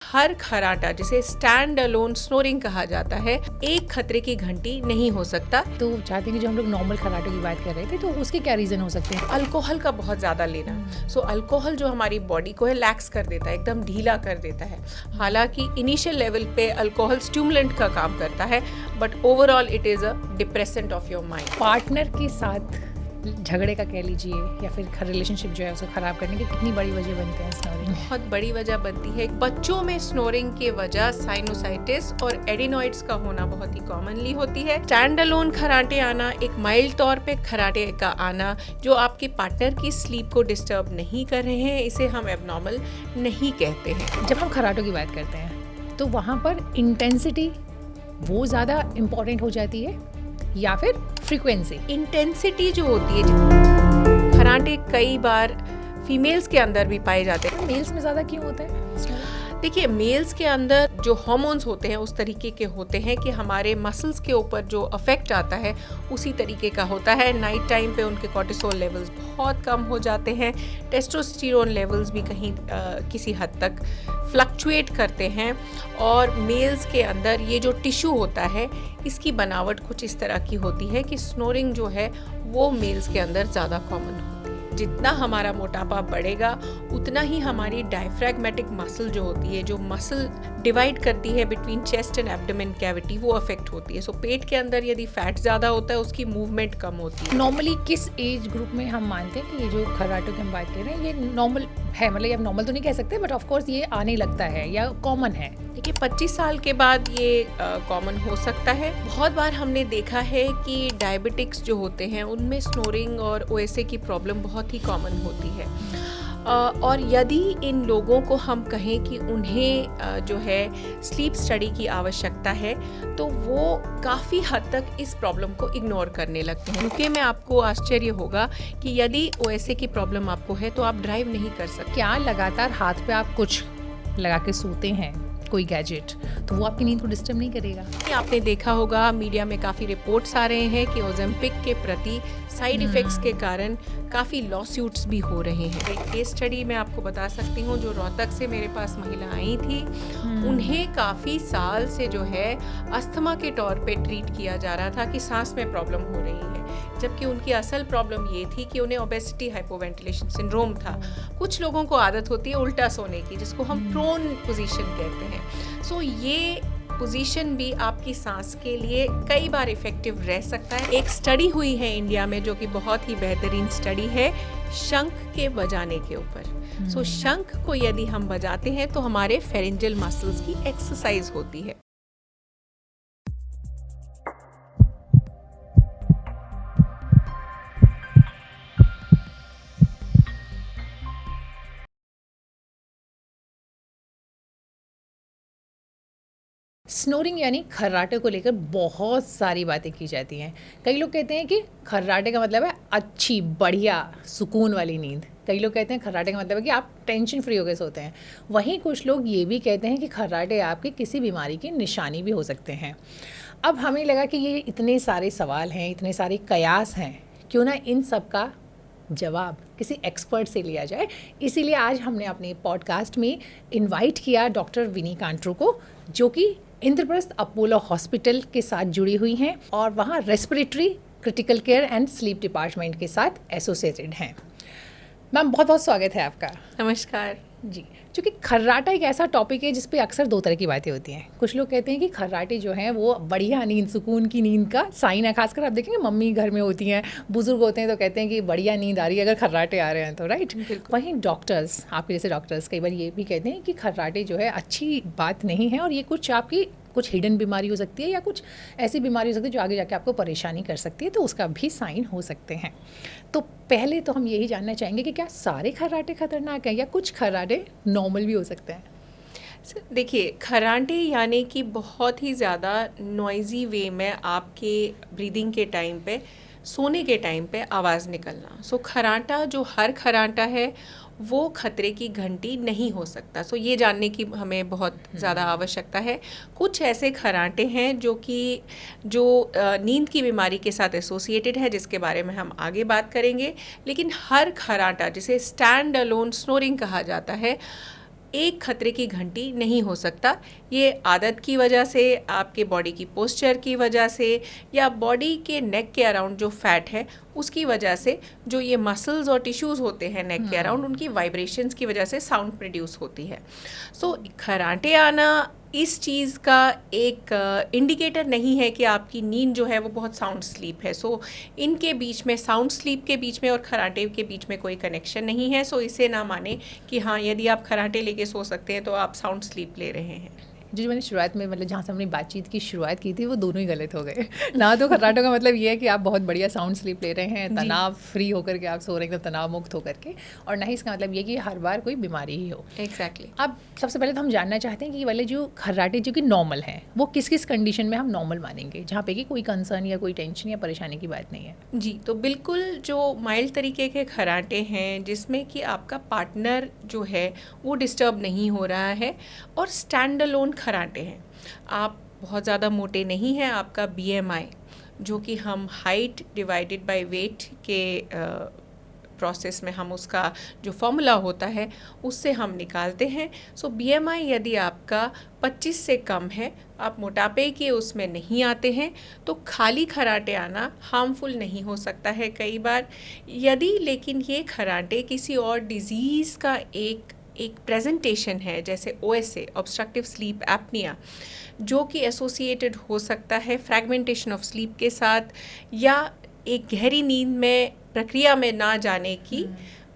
हर खराटा जिसे stand alone snoring कहा जाता है एक खतरे की घंटी नहीं हो सकता। तो चाहते हैं कि जो हम लोग नॉर्मल खराटे की बात कर रहे थे तो उसके क्या रीज़न हो सकते हैं? अल्कोहल का बहुत ज़्यादा लेना। सो अल्कोहल जो हमारी बॉडी को है लैक्स कर देता है, एकदम ढीला कर देता है। हालांकि इनिशियल लेवल पे अल्कोहल स्टिमुलेंट का काम करता है, but overall it is a depressant of your mind. Partner के साथ झगड़े का कह लीजिए या फिर रिलेशनशिप जो है उसको ख़राब करने की कितनी बड़ी वजह बनते हैं स्नोरिंग? बहुत बड़ी वजह बनती है। बच्चों में स्नोरिंग की वजह साइनोसाइटिस और एडिनॉइड्स का होना बहुत ही कॉमनली होती है। स्टैंड अलोन खराटे आना, एक माइल्ड तौर पे खराटे का आना जो आपके पार्टनर की स्लीप को डिस्टर्ब नहीं कर रहे हैं, इसे हम एबनॉर्मल नहीं कहते हैं। जब हम खराटों की बात करते हैं तो वहाँ पर इंटेंसिटी वो ज़्यादा इम्पॉर्टेंट हो जाती है या फिर फ्रीक्वेंसी? इंटेंसिटी जो होती है, खराटे कई बार फीमेल्स के अंदर भी पाए जाते हैं। मेल्स में ज़्यादा क्यों होता है? देखिए, मेल्स के अंदर जो हार्मोन्स होते हैं उस तरीके के होते हैं कि हमारे मसल्स के ऊपर जो अफेक्ट आता है उसी तरीके का होता है। नाइट टाइम पे उनके कॉर्टिसोल लेवल्स बहुत कम हो जाते हैं, टेस्टोस्टेरोन लेवल्स भी कहीं किसी हद तक फ्लक्चुएट करते हैं, और मेल्स के अंदर ये जो टिश्यू होता है इसकी बनावट कुछ इस तरह की होती है कि स्नोरिंग जो है वो मेल्स के अंदर ज़्यादा कॉमन होती है। जितना हमारा मोटापा बढ़ेगा उतना ही हमारी डायफ्रैग्मेटिक मसल जो होती है, जो मसल डिवाइड करती है between chest and abdomen cavity, वो अफेक्ट होती है। सो पेट के अंदर यदि फैट ज़्यादा होता है उसकी मूवमेंट कम होती है। नॉर्मली किस एज ग्रुप में हम मानते हैं कि ये जो खराटों की हम बात कर रहे हैं ये नॉर्मल है? मतलब ये आप नॉर्मल तो नहीं कह सकते, बट ऑफ कोर्स ये आने लगता है या कॉमन है? देखिए, 25 साल के बाद ये कॉमन हो सकता है। बहुत बार हमने देखा है कि डायबिटिक्स जो होते हैं उनमें स्नोरिंग और ओएसए की प्रॉब्लम बहुत ही कॉमन होती है। और यदि इन लोगों को हम कहें कि उन्हें जो है स्लीप स्टडी की आवश्यकता है तो वो काफ़ी हद तक इस प्रॉब्लम को इग्नोर करने लगते हैं। क्योंकि मैं आपको आश्चर्य होगा कि यदि ओएसए की प्रॉब्लम आपको है तो आप ड्राइव नहीं कर सकते। क्या लगातार हाथ पे आप कुछ लगा के सोते हैं, कोई गैजेट, तो वो आपकी नींद को डिस्टर्ब नहीं करेगा? आपने देखा होगा मीडिया में काफ़ी रिपोर्ट्स आ रहे हैं कि ओज़ेम्पिक के प्रति साइड इफ़ेक्ट्स के कारण काफ़ी लॉसूट्स भी हो रहे हैं। एक केस स्टडी मैं आपको बता सकती हूँ, जो रोहतक से मेरे पास महिला आई थी, उन्हें काफ़ी साल से जो है अस्थमा के तौर पे ट्रीट किया जा रहा था कि सांस में प्रॉब्लम हो रही है, जबकि उनकी असल प्रॉब्लम ये थी कि उन्हें ओबेसिटी हाइपोवेंटिलेशन सिंड्रोम था। कुछ लोगों को आदत होती है उल्टा सोने की, जिसको हम प्रोन पोजीशन कहते हैं। सो ये पोजीशन भी आपकी सांस के लिए कई बार इफेक्टिव रह सकता है। एक स्टडी हुई है इंडिया में जो कि बहुत ही बेहतरीन स्टडी है शंख के बजाने के ऊपर। सो शंख को यदि हम बजाते हैं तो हमारे फेरेंजियल मसल्स की एक्सरसाइज होती है। स्नोरिंग यानी खर्राटे को लेकर बहुत सारी बातें की जाती हैं। कई लोग कहते हैं कि खर्राटे का मतलब है अच्छी बढ़िया सुकून वाली नींद। कई लोग कहते हैं खर्राटे का मतलब है कि आप टेंशन फ्री होकर सोते हैं। वहीं कुछ लोग ये भी कहते हैं कि खर्राटे आपकी किसी बीमारी की निशानी भी हो सकते हैं। अब हमें लगा कि ये इतने सारे सवाल हैं, इतने सारे कयास हैं, क्यों ना इन सब का जवाब किसी एक्सपर्ट से लिया जाए। इसीलिए आज हमने अपने पॉडकास्ट में इनवाइट किया डॉक्टर विनी कांट्रो को, जो कि इंद्रप्रस्थ अपोलो हॉस्पिटल के साथ जुड़ी हुई हैं और वहाँ respiratory critical care and sleep department के साथ एसोसिएटेड हैं। मैम, बहुत बहुत स्वागत है आपका। नमस्कार जी। क्योंकि खर्राटा एक ऐसा टॉपिक है जिस पे अक्सर दो तरह की बातें होती हैं। कुछ लोग कहते हैं कि खर्राटे जो हैं वो बढ़िया नींद, सुकून की नींद का साइन है। खासकर आप देखेंगे मम्मी घर में होती हैं, बुजुर्ग होते हैं तो कहते हैं कि बढ़िया नींद आ रही है अगर खर्राटे आ रहे हैं तो, राइट। वहीं डॉक्टर्स, आपके जैसे डॉक्टर्स कई बार ये भी कहते हैं कि खर्राटे जो है अच्छी बात नहीं है और ये कुछ आपकी कुछ हिडन बीमारी हो सकती है या कुछ ऐसी बीमारी हो सकती है जो आगे जाके आपको परेशानी कर सकती है, तो उसका भी साइन हो सकते हैं। तो पहले तो हम यही जानना चाहेंगे कि क्या सारे खर्राटे खतरनाक हैं या कुछ खर्राटे नॉर्मल भी हो सकते हैं? देखिए, खर्राटे यानी कि बहुत ही ज़्यादा नॉइज़ी वे में आपके ब्रीदिंग के टाइम पे, सोने के टाइम पे आवाज़ निकलना। सो खर्राटा जो हर खर्राटा है वो खतरे की घंटी नहीं हो सकता। सो ये जानने की हमें बहुत ज़्यादा आवश्यकता है। कुछ ऐसे खर्राटे हैं जो नींद की बीमारी के साथ एसोसिएटेड है, जिसके बारे में हम आगे बात करेंगे। लेकिन हर खर्राटा जिसे स्टैंड अलोन स्नोरिंग कहा जाता है एक खतरे की घंटी नहीं हो सकता। ये आदत की वजह से, आपके बॉडी की पोस्चर की वजह से, या बॉडी के नेक के अराउंड जो फैट है उसकी वजह से, जो ये मसल्स और टिश्यूज़ होते हैं नेक के अराउंड, उनकी वाइब्रेशंस की वजह से साउंड प्रोड्यूस होती है। सो खर्राटे आना इस चीज़ का एक इंडिकेटर नहीं है कि आपकी नींद जो है वो बहुत साउंड स्लीप है। सो इनके बीच में, साउंड स्लीप के बीच में और खर्राटे के बीच में कोई कनेक्शन नहीं है। सो इसे ना माने कि हाँ, यदि आप खर्राटे लेके सो सकते हैं तो आप साउंड स्लीप ले रहे हैं। जो मैंने शुरुआत में, मतलब जहाँ से हमने बातचीत की शुरुआत की थी, वो दोनों ही गलत हो गए ना। तो खर्राटों का मतलब ये है कि आप बहुत बढ़िया साउंड स्लीप ले रहे हैं, तनाव फ्री होकर के आप सो रहे हैं, एकदम तनाव मुक्त होकर के, और ना ही इसका मतलब ये कि हर बार कोई बीमारी ही हो। एग्जैक्टली। अब सबसे पहले तो हम जानना चाहते हैं कि वाले जो खर्राटे जो कि नॉर्मल हैं, वो किस किस कंडीशन में हम नॉर्मल मानेंगे, जहाँ पे कि कोई कंसर्न या कोई टेंशन या परेशानी की बात नहीं है। जी, तो बिल्कुल जो माइल्ड तरीके के खर्राटे हैं जिसमें कि आपका पार्टनर जो है वो डिस्टर्ब नहीं हो रहा है, और स्टैंड अलोन खर्राटे हैं। आप बहुत ज़्यादा मोटे नहीं हैं, आपका BMI जो कि हम हाइट डिवाइडेड बाय वेट के प्रोसेस में हम उसका जो फॉर्मूला होता है उससे हम निकालते हैं। सो BMI यदि आपका 25 से कम है, आप मोटापे के उसमें नहीं आते हैं, तो खाली खर्राटे आना हार्मफुल नहीं हो सकता है कई बार। यदि लेकिन ये खर्राटे किसी और डिज़ीज़ का एक प्रेजेंटेशन है, जैसे OSA, ऑब्स्ट्रक्टिव स्लीप एपनिया, जो कि एसोसिएटेड हो सकता है फ्रैगमेंटेशन ऑफ स्लीप के साथ, या एक गहरी नींद में प्रक्रिया में ना जाने की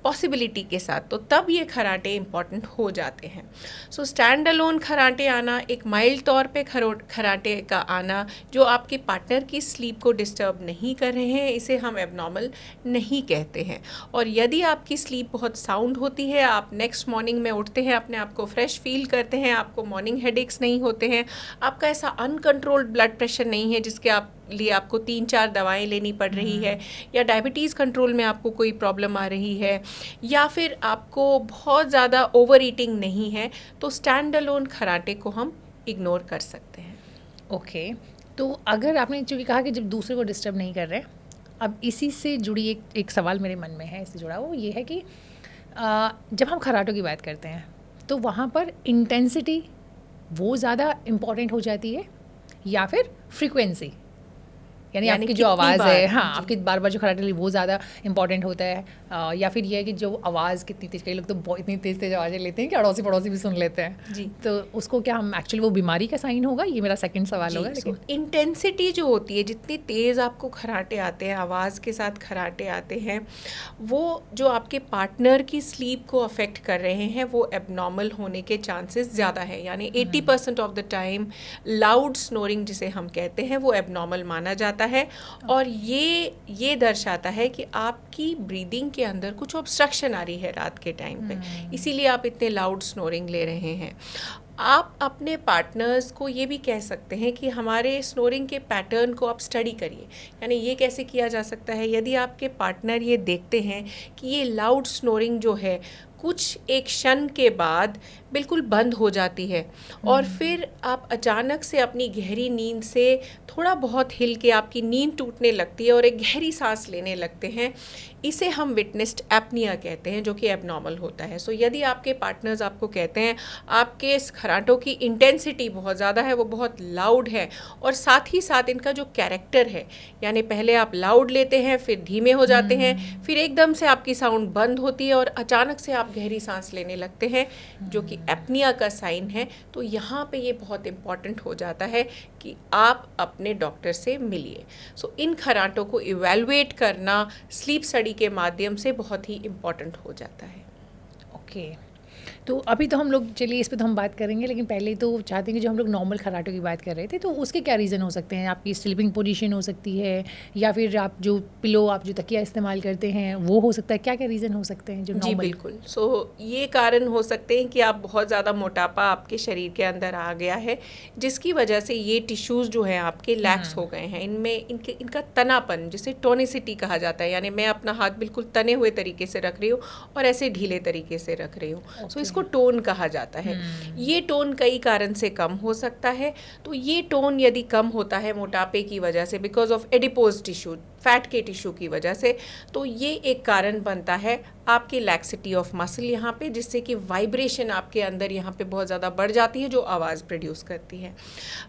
पॉसिबिलिटी के साथ, तो तब ये खर्राटे इम्पॉर्टेंट हो जाते हैं। सो स्टैंड अलोन खर्राटे आना, एक माइल्ड तौर पे खर्राटे का आना जो आपके पार्टनर की स्लीप को डिस्टर्ब नहीं कर रहे हैं, इसे हम एबनॉर्मल नहीं कहते हैं। और यदि आपकी स्लीप बहुत साउंड होती है, आप नेक्स्ट मॉर्निंग में उठते हैं, अपने आप को फ्रेश फील करते हैं, आपको मॉर्निंग हेडेक्स नहीं होते हैं, आपका ऐसा अनकंट्रोल्ड ब्लड प्रेशर नहीं है जिसके लिए आपको 3-4 दवाएं लेनी पड़ रही है, या डायबिटीज़ कंट्रोल में आपको कोई प्रॉब्लम आ रही है, या फिर आपको बहुत ज़्यादा ओवर ईटिंग नहीं है, तो स्टैंड अलोन खर्राटे को हम इग्नोर कर सकते हैं। ओके, तो अगर आपने चूँकि कहा कि जब दूसरे को डिस्टर्ब नहीं कर रहे, अब इसी से जुड़ी एक सवाल मेरे मन में है, इससे जुड़ा वो ये है कि जब हम खर्राटों की बात करते हैं तो वहाँ पर इंटेंसिटी वो ज़्यादा इम्पॉर्टेंट हो जाती है या फिर फ्रीक्वेंसी, यानी आपकी जो आवाज़ है, हाँ, आपकी बार बार जो खर्राटे ली वो ज़्यादा इंपॉर्टेंट होता है, या फिर ये है कि जो आवाज़ कितनी तेज़, कई लोग तो बहुत इतनी तेज़ तेज़ आवाज़ें लेते हैं कि अड़ोसी पड़ोसी भी सुन लेते हैं जी। तो उसको क्या हम एक्चुअली वो बीमारी का साइन होगा? ये मेरा सेकंड सवाल होगा। लेकिन इंटेंसिटी जो होती है, जितनी तेज़ आपको खर्राटे आते हैं, आवाज़ के साथ खर्राटे आते हैं, वो जो आपके पार्टनर की स्लीप को अफेक्ट कर रहे हैं, वो एबनॉर्मल होने के चांसेस ज़्यादा है। यानी 80% of the time loud snoring जिसे हम कहते हैं वो एबनॉर्मल माना जाता है, और ये दर्शाता है कि आपकी ब्रीदिंग के अंदर कुछ ऑब्स्ट्रक्शन आ रही है रात के टाइम पे, इसीलिए आप इतने लाउड स्नोरिंग ले रहे हैं। आप अपने पार्टनर्स को ये भी कह सकते हैं कि हमारे स्नोरिंग के पैटर्न को आप स्टडी करिए। यानी ये कैसे किया जा सकता है, यदि आपके पार्टनर ये देखते हैं कि ये लाउड स्नोरिंग जो है कुछ एक क्षण के बाद बिल्कुल बंद हो जाती है, और फिर आप अचानक से अपनी गहरी नींद से थोड़ा बहुत हिल के आपकी नींद टूटने लगती है और एक गहरी सांस लेने लगते हैं, इसे हम विटनेस्ड एपनिया कहते हैं, जो कि एबनॉर्मल होता है। सो यदि आपके पार्टनर्स आपको कहते हैं आपके खर्राटों की इंटेंसिटी बहुत ज़्यादा है, वो बहुत लाउड है, और साथ ही साथ इनका जो कैरेक्टर है, यानी पहले आप लाउड लेते हैं, फिर धीमे हो जाते हैं, फिर एकदम से आपकी साउंड बंद होती है और अचानक से आप गहरी सांस लेने लगते हैं, जो कि एपनिया का साइन है, तो यहाँ पे ये बहुत इम्पॉर्टेंट हो जाता है कि आप अपने डॉक्टर से मिलिए। सो इन खर्राटों को इवैल्यूएट करना स्लीप स्टडी के माध्यम से बहुत ही इम्पॉर्टेंट हो जाता है। ओके, तो अभी तो हम लोग, चलिए इस पे तो हम बात करेंगे, लेकिन पहले तो चाहते हैं कि जो हम लोग नॉर्मल खर्राटों की बात कर रहे थे, तो उसके क्या रीज़न हो सकते हैं? आपकी स्लीपिंग पोजीशन हो सकती है, या फिर आप जो पिलो, आप जो तकिया इस्तेमाल करते हैं वो हो सकता है, क्या क्या रीज़न हो सकते हैं जो जी नॉर्मल? बिल्कुल। सो ये कारण हो सकते हैं कि आप बहुत ज़्यादा मोटापा आपके शरीर के अंदर आ गया है, जिसकी वजह से ये टिश्यूज़ जो हैं आपके लैक्स हो गए हैं, इनमें इनका तनापन, जिसे टोनिसिटी कहा जाता है, यानी मैं अपना हाथ बिल्कुल तने हुए तरीके से रख रही हूँ और ऐसे ढीले तरीके से रख रही हूँ। सो इसको टोन कहा जाता है। ये टोन कई कारण से कम हो सकता है। तो ये टोन यदि कम होता है मोटापे की वजह से, because of adipose tissue, fat के टिश्यू की वजह से। तो ये एक कारण बनता है आपकी लैक्सिटी ऑफ मसल यहाँ पे, जिससे कि वाइब्रेशन आपके अंदर यहाँ पे बहुत ज़्यादा बढ़ जाती है जो आवाज़ प्रोड्यूस करती है।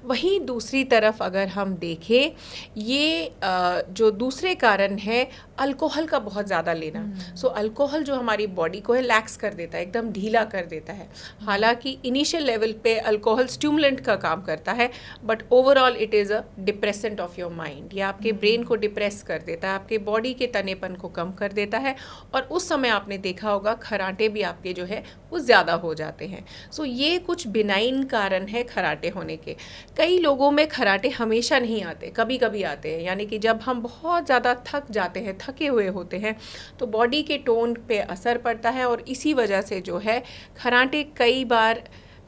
वहीं दूसरी तरफ अगर हम देखें, ये जो दूसरे कारण है अल्कोहल का बहुत ज़्यादा लेना। सो अल्कोहल जो हमारी बॉडी को है लैक्स कर देता है, एकदम ढीला कर देता है। हालांकि इनिशियल लेवल पे अल्कोहल स्टिमुलेंट का काम करता है, but overall it is a depressant of your mind. ये आपके ब्रेन को डिप्रेस कर देता है, आपके बॉडी के तनेपन को कम कर देता है, और उस समय आपने देखा होगा खर्राटे भी आपके जो है वो ज़्यादा हो जाते हैं। सो ये कुछ बिनाइन कारण है खर्राटे होने के। कई लोगों में खर्राटे हमेशा नहीं आते, कभी कभी आते हैं, यानी कि जब हम बहुत ज़्यादा थक जाते हैं, थके हुए होते हैं, तो बॉडी के टोन पे असर पड़ता है, और इसी वजह से जो है खर्राटे कई बार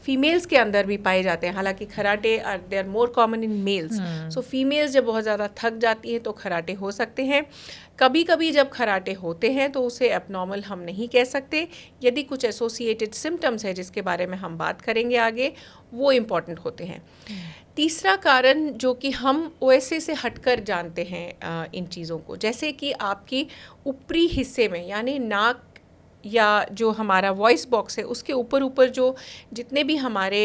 फीमेल्स के अंदर भी पाए जाते हैं। हालांकि खर्राटे they are more common in males. So females जब बहुत ज़्यादा थक जाती हैं तो खर्राटे हो सकते हैं। कभी कभी जब खर्राटे होते हैं तो उसे एबनॉर्मल हम नहीं कह सकते। यदि कुछ एसोसिएटेड सिम्टम्स है जिसके बारे में हम बात करेंगे आगे, वो इम्पॉर्टेंट होते हैं। तीसरा कारण जो कि हम ओएसए से हटकर जानते हैं इन चीज़ों को, जैसे कि आपकी ऊपरी हिस्से में, यानी नाक या जो हमारा वॉइस बॉक्स है उसके ऊपर जो जितने भी हमारे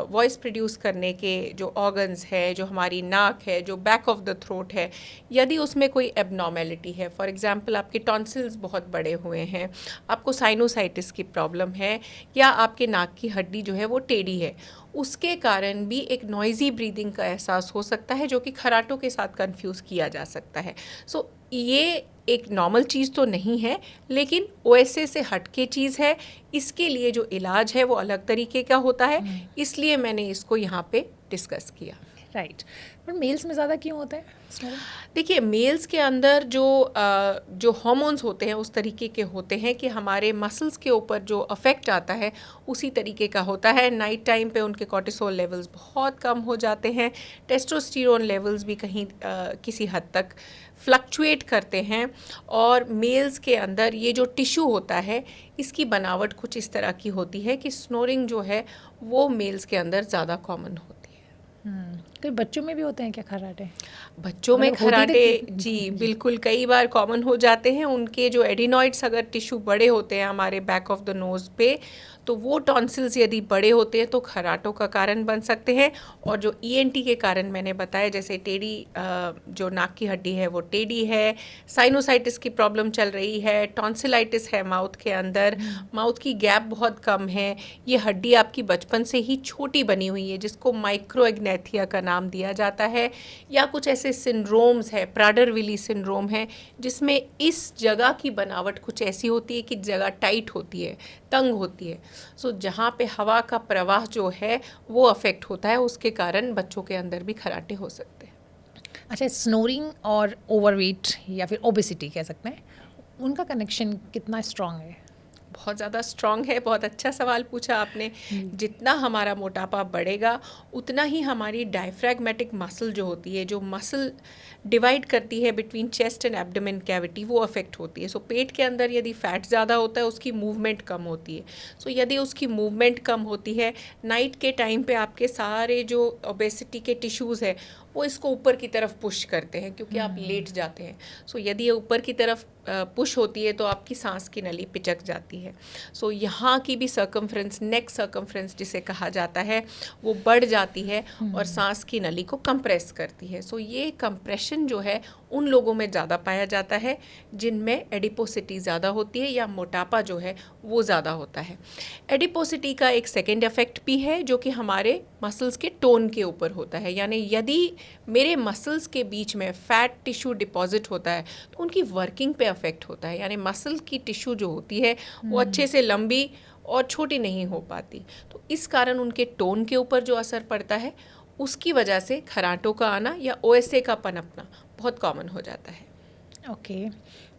वॉइस प्रोड्यूस करने के जो ऑर्गन्स है, जो हमारी नाक है, जो बैक ऑफ द थ्रोट है, यदि उसमें कोई एबनॉर्मेलिटी है, फॉर एग्जांपल आपके टॉन्सिल्स बहुत बड़े हुए हैं, आपको साइनोसाइटिस की प्रॉब्लम है, या आपके नाक की हड्डी जो है वो टेढ़ी है, उसके कारण भी एक नॉइज़ी ब्रीदिंग का एहसास हो सकता है, जो कि खर्राटों के साथ कंफ्यूज किया जा सकता है। सो ये एक नॉर्मल चीज़ तो नहीं है, लेकिन ओएसए से हटके चीज़ है। इसके लिए जो इलाज है वो अलग तरीके का होता है, इसलिए मैंने इसको यहाँ पे डिस्कस किया। राइट, पर मेल्स में ज़्यादा क्यों होता है? देखिए, मेल्स के अंदर जो हार्मोन्स होते हैं उस तरीके के होते हैं कि हमारे मसल्स के ऊपर जो अफेक्ट आता है उसी तरीके का होता है। नाइट टाइम पे उनके कॉर्टिसोल लेवल्स बहुत कम हो जाते हैं, टेस्टोस्टेरोन लेवल्स भी कहीं किसी हद तक फ्लक्चुएट करते हैं, और मेल्स के अंदर ये जो टिश्यू होता है इसकी बनावट कुछ इस तरह की होती है कि स्नोरिंग जो है वो मेल्स के अंदर ज़्यादा कॉमन होती है। कोई बच्चों में भी होते हैं क्या खर्राटे? बच्चों में खर्राटे जी बिल्कुल कई बार कॉमन हो जाते हैं। उनके जो एडिनॉइड्स अगर टिश्यू बड़े होते हैं हमारे बैक ऑफ द नोज़ पे, तो वो टॉन्सिल्स यदि बड़े होते हैं तो खर्राटों का कारण बन सकते हैं। और जो ईएनटी के कारण मैंने बताया, जैसे टेढ़ी जो नाक की हड्डी है वो टेढ़ी है, साइनोसाइटिस की प्रॉब्लम चल रही है, टॉन्सिलाइटिस है माउथ के अंदर, माउथ की गैप बहुत कम है, ये हड्डी आपकी बचपन से ही छोटी बनी हुई है जिसको माइक्रोएग्नेथिया का नाम दिया जाता है, या कुछ ऐसे सिंड्रोम्स है, प्राडर-विली सिंड्रोम है, जिसमें इस जगह की बनावट कुछ ऐसी होती है कि जगह टाइट होती है, तंग होती है। सो जहाँ पे हवा का प्रवाह जो है वो अफेक्ट होता है, उसके कारण बच्चों के अंदर भी खर्राटे हो सकते हैं। अच्छा, स्नोरिंग और ओवरवेट या फिर ओबेसिटी कह सकते हैं, उनका कनेक्शन कितना स्ट्रॉन्ग है? बहुत ज़्यादा स्ट्रॉन्ग है। बहुत अच्छा सवाल पूछा आपने। जितना हमारा मोटापा बढ़ेगा उतना ही हमारी डायफ्रैगमेटिक मसल जो होती है, जो मसल डिवाइड करती है between chest and abdomen cavity, वो अफेक्ट होती है। सो पेट के अंदर यदि फैट ज़्यादा होता है उसकी मूवमेंट कम होती है। सो यदि उसकी मूवमेंट कम होती है, नाइट के टाइम पे आपके सारे जो ओबेसिटी के टिश्यूज़ है वो इसको ऊपर की तरफ पुश करते हैं क्योंकि आप लेट जाते हैं। सो यदि ये ऊपर की तरफ पुश होती है तो आपकी सांस की नली पिचक जाती है। सो यहाँ की भी सर्कमफ्रेंस, नेक सर्कमफ्रेंस जिसे कहा जाता है, वो बढ़ जाती है और सांस की नली को कंप्रेस करती है। सो ये कंप्रेशन जो है उन लोगों में ज़्यादा पाया जाता है जिनमें एडिपोसिटी ज़्यादा होती है या मोटापा जो है वो ज़्यादा होता है। एडिपोसिटी का एक सेकेंड इफेक्ट भी है जो कि हमारे मसल्स के टोन के ऊपर होता है, यानी यदि मेरे मसल्स के बीच में फैट टिश्यू डिपॉजिट होता है तो उनकी वर्किंग पे अफेक्ट होता है, यानी मसल की टिश्यू जो होती है वो अच्छे से लंबी और छोटी नहीं हो पाती। तो इस कारण उनके टोन के ऊपर जो असर पड़ता है उसकी वजह से खर्राटों का आना या ओएसए का पनपना बहुत कॉमन हो जाता है। ओके,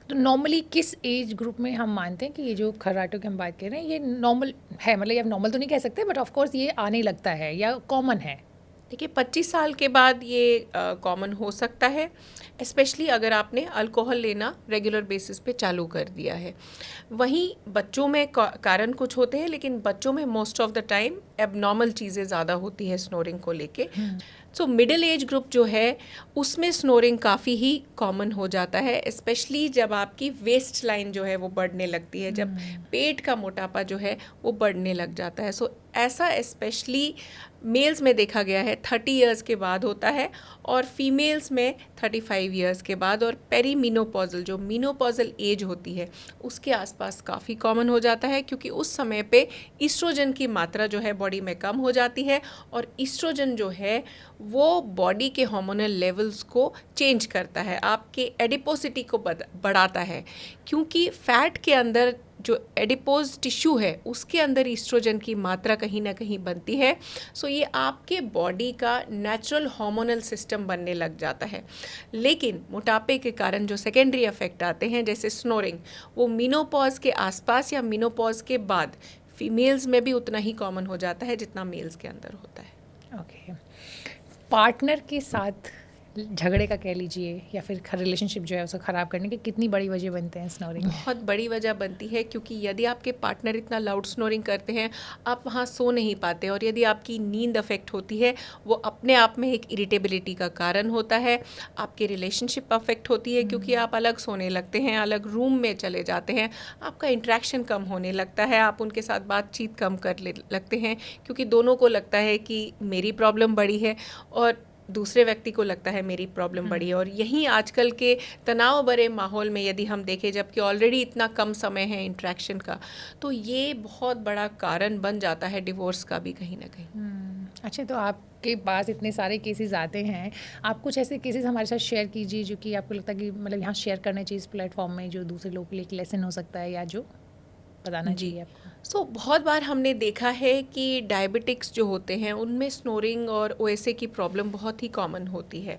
तो नॉर्मली किस एज ग्रुप में हम मानते हैं कि ये जो खर्राटों की हम बात कर रहे हैं ये नॉर्मल है? मतलब ये नॉर्मल तो नहीं कह सकते, बट ऑफ कोर्स ये आने लगता है या कॉमन है? देखिए, 25 साल के बाद ये कॉमन हो सकता है। स्पेशली अगर आपने अल्कोहल लेना रेगुलर बेसिस पे चालू कर दिया है। वहीं बच्चों में कारण कुछ होते हैं, लेकिन बच्चों में most of the time abnormal चीज़ें ज़्यादा होती है स्नोरिंग को लेके। सो मिडिल एज ग्रुप जो है उसमें स्नोरिंग काफ़ी ही कॉमन हो जाता है, स्पेशली जब आपकी वेस्ट लाइन जो है वो बढ़ने लगती है, जब पेट का मोटापा जो है वो बढ़ने लग जाता है। सो ऐसा स्पेशली मेल्स में देखा गया है 30 इयर्स के बाद होता है, और फीमेल्स में 35 इयर्स के बाद, और पेरीमीनोपॉजल जो मीनोपॉजल एज होती है उसके आसपास काफ़ी कॉमन हो जाता है, क्योंकि उस समय पे ईस्ट्रोजन की मात्रा जो है बॉडी में कम हो जाती है, और ईस्ट्रोजन जो है वो बॉडी के हार्मोनल लेवल्स को चेंज करता है, आपके एडिपोसिटी को बढ़ाता है, क्योंकि फैट के अंदर जो एडिपोज टिश्यू है उसके अंदर ईस्ट्रोजन की मात्रा कहीं ना कहीं बनती है। सो ये आपके बॉडी का नेचुरल हार्मोनल सिस्टम बनने लग जाता है। लेकिन मोटापे के कारण जो सेकेंडरी इफेक्ट आते हैं जैसे स्नोरिंग, वो मीनोपॉज के आसपास या मीनोपॉज के बाद फीमेल्स में भी उतना ही कॉमन हो जाता है जितना मेल्स के अंदर होता है। ओके, पार्टनर के साथ झगड़े का कह लीजिए या फिर रिलेशनशिप जो है उसे ख़राब करने के कितनी बड़ी वजह बनते हैं स्नोरिंग? बहुत बड़ी वजह बनती है, क्योंकि यदि आपके पार्टनर इतना लाउड स्नोरिंग करते हैं आप वहाँ सो नहीं पाते, और यदि आपकी नींद अफेक्ट होती है वो अपने आप में एक इरिटेबिलिटी का कारण होता है। आपकी रिलेशनशिप अफेक्ट होती है क्योंकि आप अलग सोने लगते हैं, अलग रूम में चले जाते हैं, आपका इंट्रैक्शन कम होने लगता है, आप उनके साथ बातचीत कम लगते हैं, क्योंकि दोनों को लगता है कि मेरी प्रॉब्लम बड़ी है और दूसरे व्यक्ति को लगता है मेरी प्रॉब्लम बड़ी है। और यहीं आजकल के तनाव भरे माहौल में यदि हम देखें, जबकि ऑलरेडी इतना कम समय है इंट्रैक्शन का, तो ये बहुत बड़ा कारण बन जाता है डिवोर्स का भी कहीं ना कहीं। अच्छा, तो आपके पास इतने सारे केसेस आते हैं, आप कुछ ऐसे केसेस हमारे साथ शेयर कीजिए जो कि आपको लगता है कि मतलब यहाँ शेयर करना चाहिए इस प्लेटफॉर्म में, जो दूसरे लोगों के लिए एक लेसन हो सकता है या जो बताना चाहिए आपको। सो बहुत बार हमने देखा है कि डायबिटिक्स जो होते हैं उनमें स्नोरिंग और ओएसए की प्रॉब्लम बहुत ही कॉमन होती है।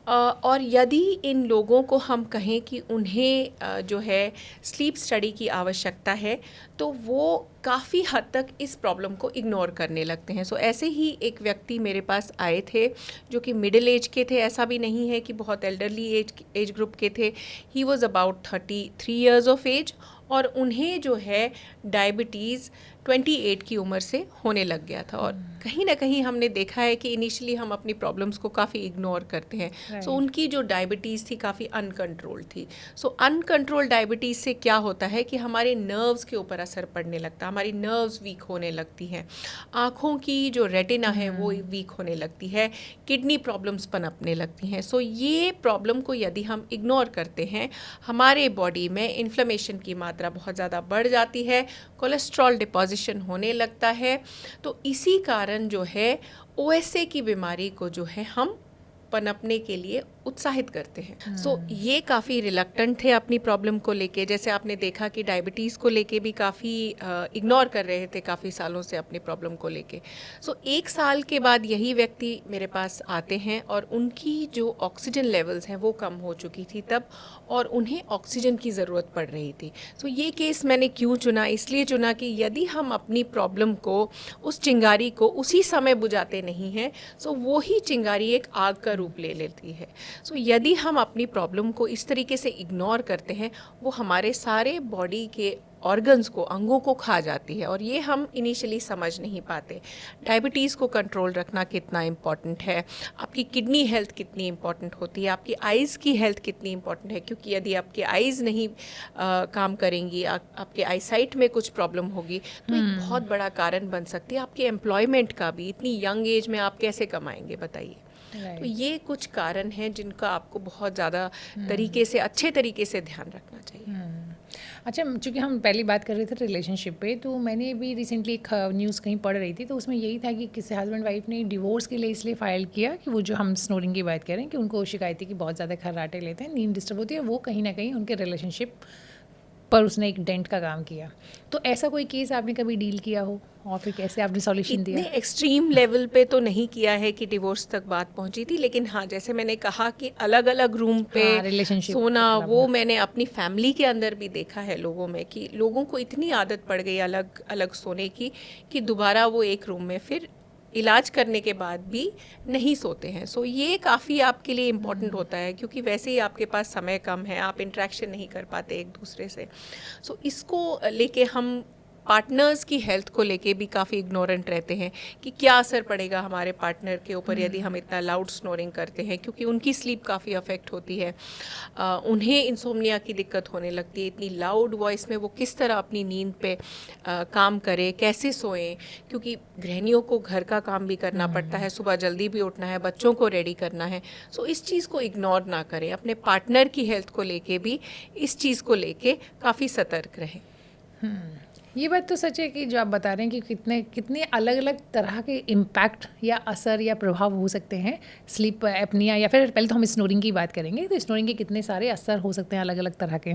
और यदि इन लोगों को हम कहें कि उन्हें जो है स्लीप स्टडी की आवश्यकता है, तो वो काफ़ी हद तक इस प्रॉब्लम को इग्नोर करने लगते हैं। सो ऐसे ही एक व्यक्ति मेरे पास आए थे जो कि मिडिल एज के थे, ऐसा भी नहीं है कि बहुत एल्डरली एज ग्रुप के थे। He was about 33 years of age, और उन्हें जो है डायबिटीज़ 28 की उम्र से होने लग गया था। और कहीं ना कहीं हमने देखा है कि इनिशियली हम अपनी प्रॉब्लम्स को काफ़ी इग्नोर करते हैं। सो उनकी जो डायबिटीज़ थी काफ़ी अनकंट्रोल्ड थी। सो अनकंट्रोल्ड डायबिटीज़ से क्या होता है कि हमारे नर्व्स के ऊपर असर पड़ने लगता है, हमारी नर्व्स वीक होने लगती हैं, आँखों की जो रेटिना है वो वीक होने लगती है, किडनी प्रॉब्लम्स पनपने लगती हैं। सो ये प्रॉब्लम को यदि हम इग्नोर करते हैं, हमारे बॉडी में इन्फ्लेमेशन की मात्रा बहुत ज़्यादा बढ़ जाती है, कोलेस्ट्रॉल डिपॉजिशन होने लगता है। तो इसी कारण जो है ओएसए की बीमारी को जो है हम पनपने के लिए उत्साहित करते हैं। सो ये काफ़ी रिलक्टेंट थे अपनी प्रॉब्लम को लेके। जैसे आपने देखा कि डायबिटीज़ को लेके भी काफ़ी इग्नोर कर रहे थे काफ़ी सालों से अपनी प्रॉब्लम को लेके। सो 1 साल के बाद यही व्यक्ति मेरे पास आते हैं और उनकी जो ऑक्सीजन लेवल्स हैं वो कम हो चुकी थी तब, और उन्हें ऑक्सीजन की ज़रूरत पड़ रही थी। सो ये केस मैंने क्यों चुना? इसलिए चुना कि यदि हम अपनी प्रॉब्लम को, उस चिंगारी को उसी समय बुझाते नहीं हैं, सो वो ही चिंगारी एक आग का रूप ले लेती है। सो यदि हम अपनी प्रॉब्लम को इस तरीके से इग्नोर करते हैं, वो हमारे सारे बॉडी के ऑर्गन्स को, अंगों को खा जाती है, और ये हम इनिशियली समझ नहीं पाते। डायबिटीज़ को कंट्रोल रखना कितना इम्पॉर्टेंट है, आपकी किडनी हेल्थ कितनी इम्पॉर्टेंट होती है, आपकी आइज़ की हेल्थ कितनी इम्पॉर्टेंट है, क्योंकि यदि आपकी आइज़ नहीं काम करेंगी, आपके आई साइट में कुछ प्रॉब्लम होगी, तो एक बहुत बड़ा कारण बन सकती है आपकी एम्प्लॉयमेंट का भी। इतनी यंग एज में आप कैसे कमाएंगे बताइए। तो ये कुछ कारण हैं जिनका आपको बहुत ज़्यादा तरीके से, अच्छे तरीके से ध्यान रखना चाहिए। अच्छा, चूँकि हम पहली बात कर रहे थे रिलेशनशिप पे, तो मैंने भी रिसेंटली एक न्यूज़ कहीं पढ़ रही थी, तो उसमें यही था कि किसी हस्बैंड वाइफ ने डिवोर्स के लिए इसलिए फ़ाइल किया कि वो जो हम स्नोरिंग की बात कर रहे हैं कि उनको शिकायत थी कि बहुत ज़्यादा खर्राटे लेते हैं, नींद डिस्टर्ब होती है, वो कहीं ना कहीं उनके रिलेशनशिप पर उसने एक डेंट का काम किया। तो ऐसा कोई केस आपने कभी डील किया हो और फिर कैसे आपने सॉल्यूशन दिया? इतने एक्सट्रीम लेवल पे तो नहीं किया है कि डिवोर्स तक बात पहुंची थी, लेकिन हाँ, जैसे मैंने कहा कि अलग अलग रूम पे रिलेशनशिप सोना, वो मैंने अपनी फैमिली के अंदर भी देखा है लोगों में, कि लोगों को इतनी आदत पड़ गई अलग अलग सोने की कि दोबारा वो एक रूम में फिर इलाज करने के बाद भी नहीं सोते हैं। सो ये काफ़ी आपके लिए इम्पॉर्टेंट होता है, क्योंकि वैसे ही आपके पास समय कम है, आप इंटरेक्शन नहीं कर पाते एक दूसरे से। सो इसको लेके हम पार्टनर्स की हेल्थ को लेके भी काफ़ी इग्नोरेंट रहते हैं कि क्या असर पड़ेगा हमारे पार्टनर के ऊपर यदि हम इतना लाउड स्नोरिंग करते हैं, क्योंकि उनकी स्लीप काफ़ी अफेक्ट होती है। उन्हें इंसोम्निया की दिक्कत होने लगती है। इतनी लाउड वॉइस में वो किस तरह अपनी नींद पे काम करें, कैसे सोएं, क्योंकि गृहिणियों को घर का काम भी करना पड़ता है, सुबह जल्दी भी उठना है, बच्चों को रेडी करना है। सो इस चीज़ को इग्नोर ना करें, अपने पार्टनर की हेल्थ को लेके भी इस चीज़ को लेके काफ़ी सतर्क रहें। ये बात तो सच है कि जो आप बता रहे हैं कि कितने कितने अलग अलग तरह के इम्पैक्ट या असर या प्रभाव हो सकते हैं स्लीप एपनिया, या फिर पहले तो हम स्नोरिंग की बात करेंगे। तो स्नोरिंग के कितने सारे असर हो सकते हैं अलग अलग तरह के।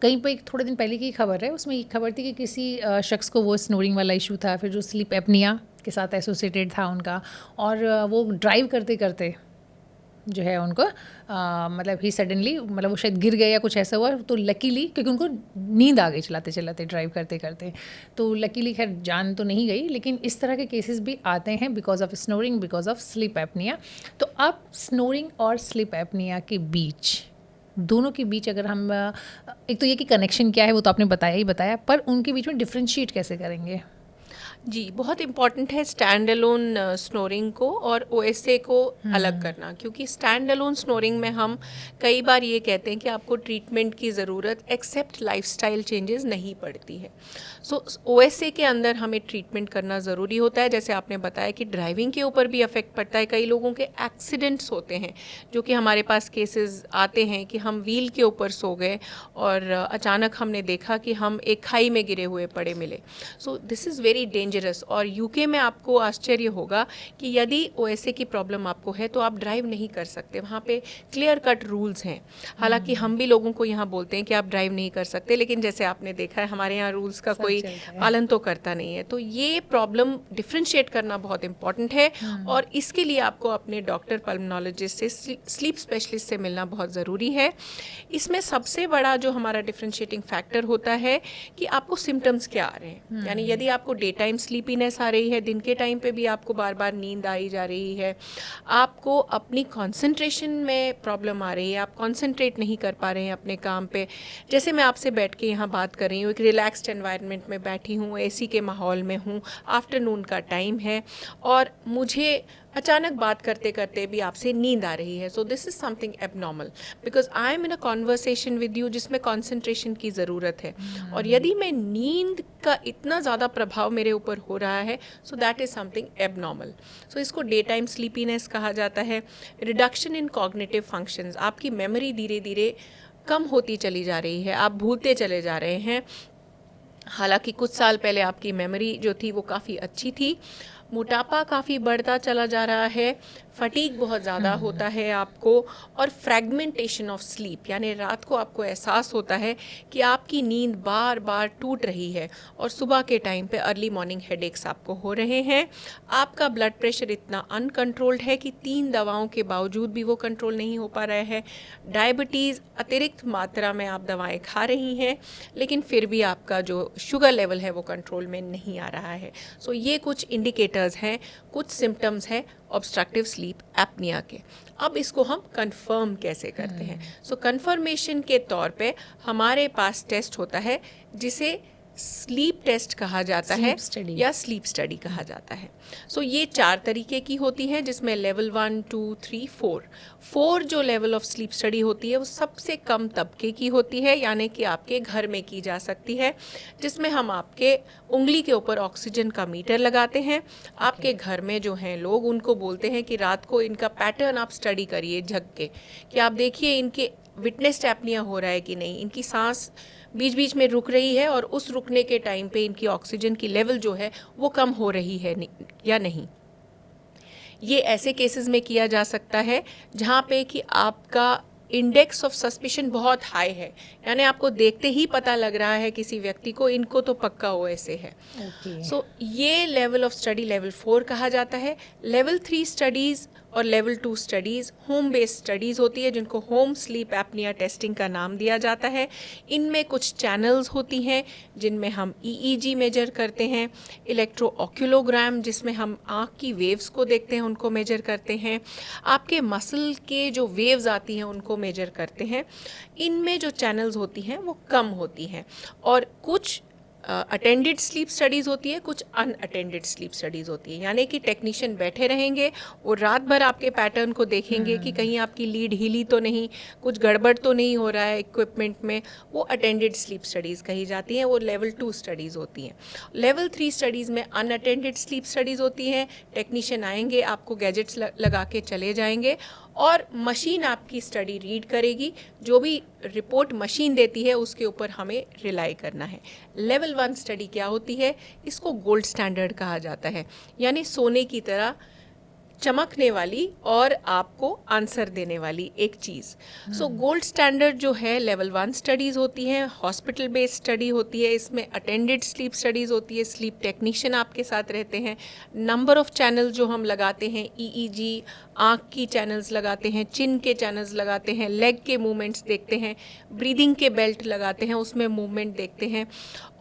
कहीं पर एक थोड़े दिन पहले की खबर है, उसमें एक खबर थी कि किसी शख्स को वो स्नोरिंग वाला इशू था, फिर जो स्लीप एपनिया के साथ एसोसिएटेड था उनका, और वो ड्राइव करते करते जो है उनको मतलब ही सडनली, मतलब वो शायद गिर गए या कुछ ऐसा हुआ, तो लकीली, क्योंकि उनको नींद आ गई चलाते चलाते ड्राइव करते करते, तो लकीली खैर जान तो नहीं गई। लेकिन इस तरह के केसेस भी आते हैं because of snoring, because of sleep apnoea. तो आप स्नोरिंग और स्लीप एपनिया के बीच, दोनों के बीच अगर हम एक तो ये कि कनेक्शन क्या है वो तो आपने बताया ही बताया, पर उनके बीच में डिफ्रेंशिएट कैसे करेंगे? जी, बहुत इम्पॉर्टेंट है स्टैंड अलोन स्नोरिंग को और OSA को अलग करना, क्योंकि स्टैंड अलोन स्नोरिंग में हम कई बार ये कहते हैं कि आपको ट्रीटमेंट की ज़रूरत एक्सेप्ट लाइफस्टाइल चेंजेस नहीं पड़ती है। सो OSA के अंदर हमें ट्रीटमेंट करना ज़रूरी होता है। जैसे आपने बताया कि ड्राइविंग के ऊपर भी अफेक्ट पड़ता है। कई लोगों के एक्सीडेंट्स होते हैं, जो कि हमारे पास केसेस आते हैं कि हम व्हील के ऊपर सो गए और अचानक हमने देखा कि हम एक खाई में गिरे हुए पड़े मिले। So this is very dangerous. और UK में आपको आश्चर्य होगा कि यदि OSA की प्रॉब्लम आपको है तो आप ड्राइव नहीं कर सकते। वहाँ पे क्लियर कट रूल्स हैं। हालांकि हम भी लोगों को यहाँ बोलते हैं कि आप ड्राइव नहीं कर सकते, लेकिन जैसे आपने देखा है हमारे यहाँ रूल्स का कोई पालन तो करता नहीं है। तो ये प्रॉब्लम डिफ्रेंशिएट करना बहुत इंपॉर्टेंट है, और इसके लिए आपको अपने डॉक्टर पल्मोनोलॉजिस्ट से, स्लीप स्पेशलिस्ट से मिलना बहुत ज़रूरी है। इसमें सबसे बड़ा जो हमारा डिफ्रेंशिएटिंग फैक्टर होता है कि आपको सिम्टम्स क्या आ रहे हैं। यानी यदि आपको डे टाइम स्लीपीनेस आ रही है, दिन के टाइम पे भी आपको बार बार नींद आई जा रही है, आपको अपनी कंसंट्रेशन में प्रॉब्लम आ रही है, आप कंसंट्रेट नहीं कर पा रहे हैं अपने काम पे। जैसे मैं आपसे बैठ के यहाँ बात कर रही हूँ, एक रिलैक्स्ड एनवायरनमेंट में बैठी हूँ, AC के माहौल में हूँ, आफ्टरनून का टाइम है और मुझे अचानक बात करते करते भी आपसे नींद आ रही है। So this is something abnormal, because I am in a conversation with you जिसमें कॉन्सेंट्रेशन की ज़रूरत है। और यदि मैं नींद का इतना ज़्यादा प्रभाव मेरे ऊपर हो रहा है, so that is something abnormal. So इसको डे टाइम स्लीपीनेस कहा जाता है। रिडक्शन इन कॉग्निटिव फंक्शंस, आपकी मेमोरी धीरे धीरे कम होती चली जा रही है, आप भूलते चले जा रहे हैं। हालांकि कुछ साल पहले आपकी मेमोरी जो थी वो काफ़ी अच्छी थी। मोटापा काफ़ी बढ़ता चला जा रहा है, फटीग बहुत ज़्यादा होता है आपको, और फ्रैगमेंटेशन ऑफ स्लीप, यानी रात को आपको एहसास होता है कि आपकी नींद बार बार टूट रही है और सुबह के टाइम पे अर्ली मॉर्निंग हेडेक्स आपको हो रहे हैं। आपका ब्लड प्रेशर इतना अनकंट्रोल्ड है कि 3 दवाओं के बावजूद भी वो कंट्रोल नहीं हो पा रहा है। डायबिटीज़, अतिरिक्त मात्रा में आप दवाएं खा रही हैं, लेकिन फिर भी आपका जो शुगर लेवल है वो कंट्रोल में नहीं आ रहा है। सो ये कुछ इंडिकेटर्स हैं, कुछ सिम्टम्स हैं ऑब्स्ट्रक्टिव स्लीप एपनिया के। अब इसको हम कंफर्म कैसे करते हैं? सो कंफर्मेशन के तौर पे हमारे पास टेस्ट होता है जिसे स्लीप टेस्ट कहा जाता है या स्लीप स्टडी कहा जाता है। सो ये 4 तरीके की होती है, जिसमें लेवल 1, 2, 3, 4 जो लेवल ऑफ स्लीप स्टडी होती है वो सबसे कम तबके की होती है, यानी कि आपके घर में की जा सकती है, जिसमें हम आपके उंगली के ऊपर ऑक्सीजन का मीटर लगाते हैं। आपके घर में जो हैं लोग, उनको बोलते हैं कि रात को इनका पैटर्न आप स्टडी करिए झक के, कि आप देखिए इनके विटनेस्ड एपनिया हो रहा है कि नहीं, इनकी सांस बीच बीच में रुक रही है और उस रुकने के टाइम पे इनकी ऑक्सीजन की लेवल जो है वो कम हो रही है या नहीं। ये ऐसे केसेस में किया जा सकता है जहाँ पे कि आपका इंडेक्स ऑफ सस्पिशन बहुत हाई है, यानी आपको देखते ही पता लग रहा है किसी व्यक्ति को इनको तो पक्का OSA है। सो ये लेवल ऑफ स्टडी लेवल 4 कहा जाता है। लेवल 3 स्टडीज़ और level 2 studies home based studies होती है, जिनको होम स्लीप एपनिया टेस्टिंग का नाम दिया जाता है। इनमें कुछ चैनल्स होती हैं जिनमें हम EEG मेजर करते हैं, इलेक्ट्रोऑक्यूलोग्राम जिसमें हम आँख की वेव्स को देखते हैं, उनको मेजर करते हैं, आपके मसल के जो वेव्स आती हैं उनको मेजर करते हैं। इनमें जो चैनल्स होती हैं वो कम होती हैं, और कुछ अटेंडेड स्लीप स्टडीज़ होती है, कुछ अनअटेंडेड स्लीप स्टडीज़ होती है। यानी कि टेक्नीशियन बैठे रहेंगे, वो रात भर आपके पैटर्न को देखेंगे कि कहीं आपकी लीड हिली तो नहीं, कुछ गड़बड़ तो नहीं हो रहा है इक्विपमेंट में। वो अटेंडेड स्लीप स्टडीज़ कही जाती हैं, वो लेवल 2 स्टडीज़ होती हैं। लेवल 3 स्टडीज़ में अनअटेंडेड स्लीप स्टडीज़ होती हैं। टेक्नीशियन आएंगे, आपको गैजेट्स लगा के चले जाएंगे और मशीन आपकी स्टडी रीड करेगी। जो भी रिपोर्ट मशीन देती है उसके ऊपर हमें रिलाई करना है। लेवल 1 स्टडी क्या होती है? इसको गोल्ड स्टैंडर्ड कहा जाता है, यानी सोने की तरह चमकने वाली और आपको आंसर देने वाली एक चीज़। सो गोल्ड स्टैंडर्ड जो है लेवल 1 स्टडीज़ होती हैं, हॉस्पिटल बेस्ड स्टडी होती है। इसमें अटेंडेड स्लीप स्टडीज़ होती है, स्लीप टेक्नीशियन आपके साथ रहते हैं। नंबर ऑफ़ चैनल जो हम लगाते हैं, EEG, आँख की चैनल्स लगाते हैं, चिन के चैनल्स लगाते हैं, लेग के मूवमेंट्स देखते हैं, ब्रीदिंग के बेल्ट लगाते हैं, उसमें मूवमेंट देखते हैं।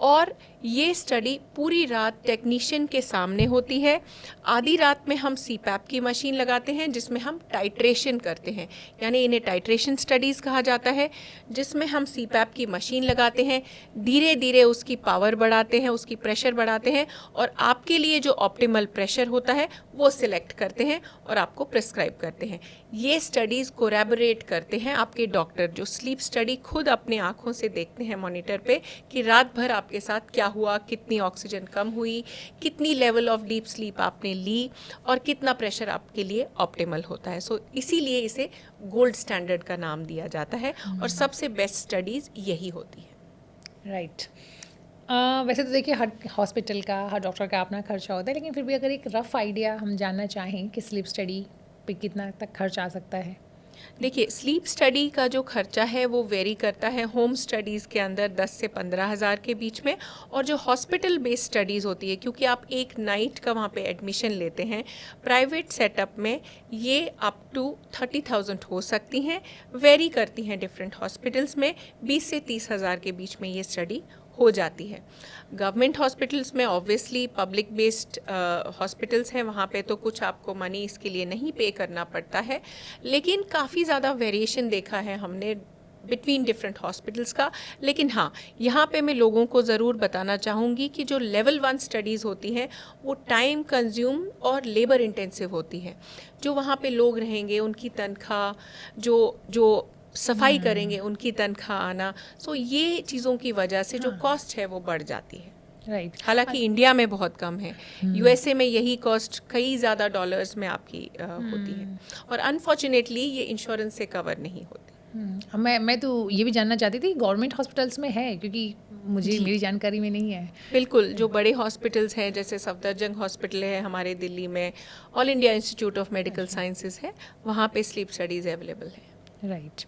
और ये स्टडी पूरी रात टेक्नीशियन के सामने होती है। आधी रात में हम CPAP की मशीन लगाते हैं जिसमें हम टाइट्रेशन करते हैं, यानी इन्हें टाइट्रेशन स्टडीज़ कहा जाता है, जिसमें हम CPAP की मशीन लगाते हैं, धीरे धीरे उसकी पावर बढ़ाते हैं, उसकी प्रेशर बढ़ाते हैं, और आपके लिए जो ऑप्टिमल प्रेशर होता है वो सिलेक्ट करते हैं और आपको प्रिस्क्राइब करते हैं। ये स्टडीज़ कोरैबोरेट करते हैं आपके डॉक्टर, जो स्लीप स्टडी खुद अपने आँखों से देखते हैं मॉनिटर पे कि रात भर आपके साथ क्या हुआ, कितनी ऑक्सीजन कम हुई, कितनी लेवल ऑफ डीप स्लीप आपने ली, और कितना प्रेशर आपके लिए ऑप्टिमल होता है। सो इसीलिए इसे गोल्ड स्टैंडर्ड का नाम दिया जाता है, और सबसे बेस्ट स्टडीज़ यही होती है। राइट। वैसे तो देखिए हर हॉस्पिटल का, हर डॉक्टर का अपना खर्चा होता है, लेकिन फिर भी अगर एक रफ़ आइडिया हम जानना चाहें कि स्लीप स्टडी पे कितना तक खर्च आ सकता है। देखिए, स्लीप स्टडी का जो खर्चा है वो वेरी करता है। होम स्टडीज़ के अंदर 10 से 15 हज़ार के बीच में, और जो हॉस्पिटल बेस्ड स्टडीज़ होती है, क्योंकि आप एक नाइट का वहाँ पे एडमिशन लेते हैं, प्राइवेट सेटअप में ये अप टू 30,000 हो सकती हैं, वेरी करती हैं डिफरेंट हॉस्पिटल्स में। 20 से 30 हज़ार के बीच में ये स्टडी हो जाती है। गवर्नमेंट हॉस्पिटल्स में ऑब्वियसली पब्लिक बेस्ड हॉस्पिटल्स हैं, वहाँ पे तो कुछ आपको मनी इसके लिए नहीं पे करना पड़ता है, लेकिन काफ़ी ज़्यादा वेरिएशन देखा है हमने बिटवीन डिफरेंट हॉस्पिटल्स का। लेकिन हाँ, यहाँ पे मैं लोगों को ज़रूर बताना चाहूँगी कि जो लेवल 1 स्टडीज़ होती हैं वो टाइम कंज्यूम और लेबर इंटेंसिव होती है। जो वहाँ पे लोग रहेंगे, उनकी तनख्वाह, जो सफाई करेंगे, उनकी तनख्वाह आना, सो ये चीज़ों की वजह से जो कॉस्ट है वो बढ़ जाती है। राइट। हालांकि इंडिया में बहुत कम है, USA में यही कॉस्ट कई ज़्यादा डॉलर्स में आपकी होती है, और अनफॉर्चुनेटली ये इंश्योरेंस से कवर नहीं होती। मैं तो ये भी जानना चाहती थी, गवर्नमेंट हॉस्पिटल्स में है, क्योंकि मुझे मेरी जानकारी में नहीं है। बिल्कुल, जो बड़े हॉस्पिटल्स हैं जैसे सफदरजंग हॉस्पिटल है हमारे दिल्ली में, all India institute of medical sciences है, वहाँ पे स्लीप स्टडीज़ अवेलेबल है। राइट।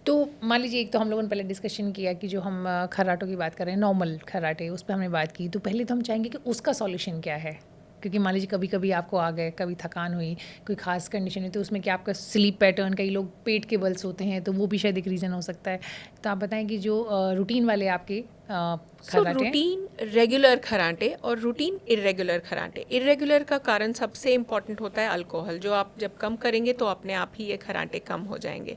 तो मान लीजिए, एक तो हम लोगों ने पहले डिस्कशन किया कि जो हम खर्राटों की बात कर रहे हैं, नॉर्मल खर्राटे, उस पर हमने बात की। तो पहले तो हम चाहेंगे कि उसका सॉल्यूशन क्या है, क्योंकि मान लीजिए कभी कभी आपको आ गए, कभी थकान हुई, कोई खास कंडीशन है, तो उसमें क्या आपका स्लीप पैटर्न, कई लोग पेट के बल सोते हैं, तो वो भी शायद एक रीज़न हो सकता है। तो आप बताएं कि जो रूटीन वाले आपके खर्राटे, रूटीन रेगुलर खर्राटे और रूटीन इरेगुलर खर्राटे। इरेगुलर का कारण सबसे इम्पॉर्टेंट होता है अल्कोहल, जो आप जब कम करेंगे तो अपने आप ही ये खर्राटे कम हो जाएंगे।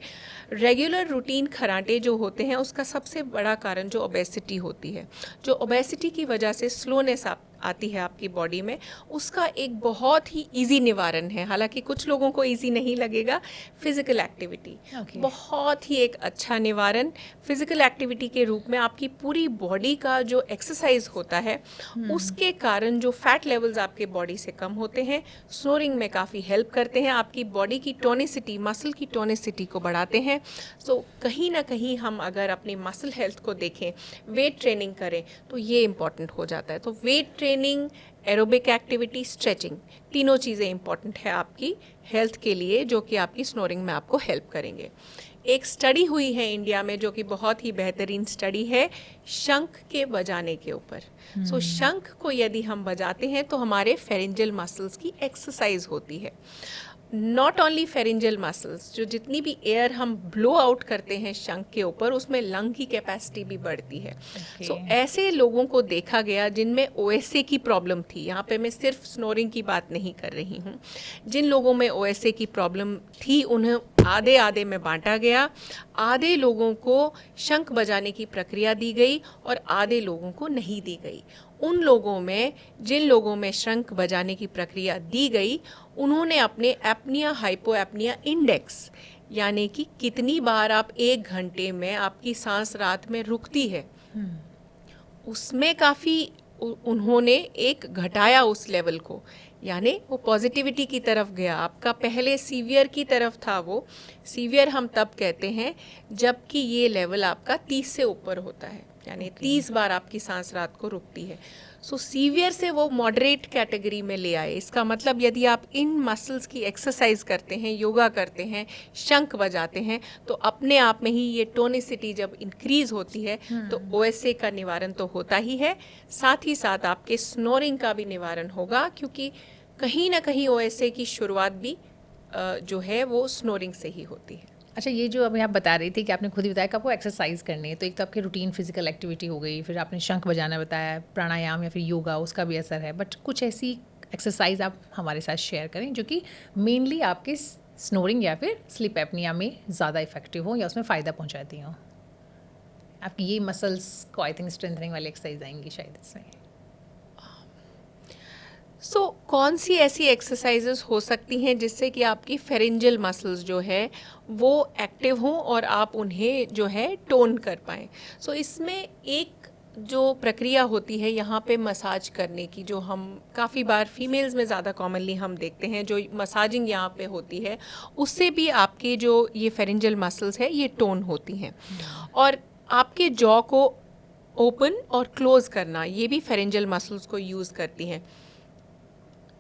रेगुलर रूटीन खर्राटे जो होते हैं उसका सबसे बड़ा कारण जो ओबेसिटी होती है, जो ओबेसिटी की वजह से स्लोनेस आती है आपकी बॉडी में, उसका एक बहुत ही इजी निवारण है। हालांकि कुछ लोगों को इजी नहीं लगेगा, फिजिकल एक्टिविटी बहुत ही एक अच्छा निवारण। फिजिकल एक्टिविटी के रूप में आपकी पूरी बॉडी का जो एक्सरसाइज होता है उसके कारण जो फैट लेवल्स आपके बॉडी से कम होते हैं, स्नोरिंग में काफ़ी हेल्प करते हैं, आपकी बॉडी की टोनिसिटी, मसल की टोनिसिटी को बढ़ाते हैं। सो कहीं ना कहीं हम अगर अपनी मसल हेल्थ को देखें, वेट ट्रेनिंग करें, तो ये इम्पॉर्टेंट हो जाता है। तो weight training, aerobic activity, stretching, तीनों चीज़ें इंपॉर्टेंट है आपकी हेल्थ के लिए, जो कि आपकी स्नोरिंग में आपको हेल्प करेंगे। एक स्टडी हुई है इंडिया में जो कि बहुत ही बेहतरीन स्टडी है शंख के बजाने के ऊपर। सो शंख को यदि हम बजाते हैं तो हमारे फेरेंजियल मसल्स की एक्सरसाइज होती है। नॉट ओनली फेरिंजल मसल्स, जो जितनी भी एयर हम ब्लो आउट करते हैं शंख के ऊपर, उसमें लंग की कैपेसिटी भी बढ़ती है। सो ऐसे लोगों को देखा गया जिनमें ओएसए की प्रॉब्लम थी, यहाँ पे मैं सिर्फ स्नोरिंग की बात नहीं कर रही हूँ, जिन लोगों में ओएसए की प्रॉब्लम थी उन्हें आधे आधे में बांटा गया। आधे लोगों को शंख बजाने की प्रक्रिया दी गई और आधे लोगों को नहीं दी गई। उन लोगों में जिन लोगों में शंख बजाने की प्रक्रिया दी गई, उन्होंने अपने एपनिया हाइपोएपनिया इंडेक्स, यानी कि कितनी बार आप 1 घंटे में आपकी सांस रात में रुकती है, उसमें काफ़ी उन्होंने एक घटाया उस लेवल को, यानी वो पॉजिटिविटी की तरफ गया। आपका पहले सीवियर की तरफ था, वो सीवियर हम तब कहते हैं जबकि ये लेवल आपका 30 से ऊपर होता है, यानी 30 बार आपकी सांस रात को रुकती है। सो सीवियर से वो मॉडरेट कैटेगरी में ले आए। इसका मतलब यदि आप इन मसल्स की एक्सरसाइज करते हैं, योगा करते हैं, शंख बजाते हैं, तो अपने आप में ही ये टोनिसिटी जब इंक्रीज होती है तो ओएसए का निवारण तो होता ही है, साथ ही साथ आपके स्नोरिंग का भी निवारण होगा, क्योंकि कहीं ना कहीं ओएसए की शुरुआत भी जो है वो स्नोरिंग से ही होती है। अच्छा, ये जो अभी आप बता रही थी कि आपने खुद ही बताया कि आपको एक्सरसाइज करनी है, तो एक तो आपकी रूटीन फिजिकल एक्टिविटी हो गई, फिर आपने शंख बजाना बताया, प्राणायाम या फिर योगा, उसका भी असर है, बट कुछ ऐसी एक्सरसाइज आप हमारे साथ शेयर करें जो कि मेनली आपके स्नोरिंग या फिर स्लीप एपनिया में ज़्यादा इफेक्टिव हो या उसमें फ़ायदा पहुँचाती हो। आपकी ये मसल्स को आई थिंक स्ट्रेंथनिंग वाली एक्सरसाइज आएंगी शायद इसमें। सो कौन सी ऐसी एक्सरसाइजेस हो सकती हैं जिससे कि आपकी फेरिंजल मसल्स जो है वो एक्टिव हों और आप उन्हें जो है टोन कर पाएँ। सो इसमें एक जो प्रक्रिया होती है यहाँ पे मसाज करने की, जो हम काफ़ी बार फीमेल्स में ज़्यादा कॉमनली हम देखते हैं, जो मसाजिंग यहाँ पे होती है, उससे भी आपके जो ये फेरिंजल मसल्स है ये टोन होती हैं। और आपके जॉ को ओपन और क्लोज़ करना, ये भी फेरिंजल मसल्स को यूज़ करती हैं।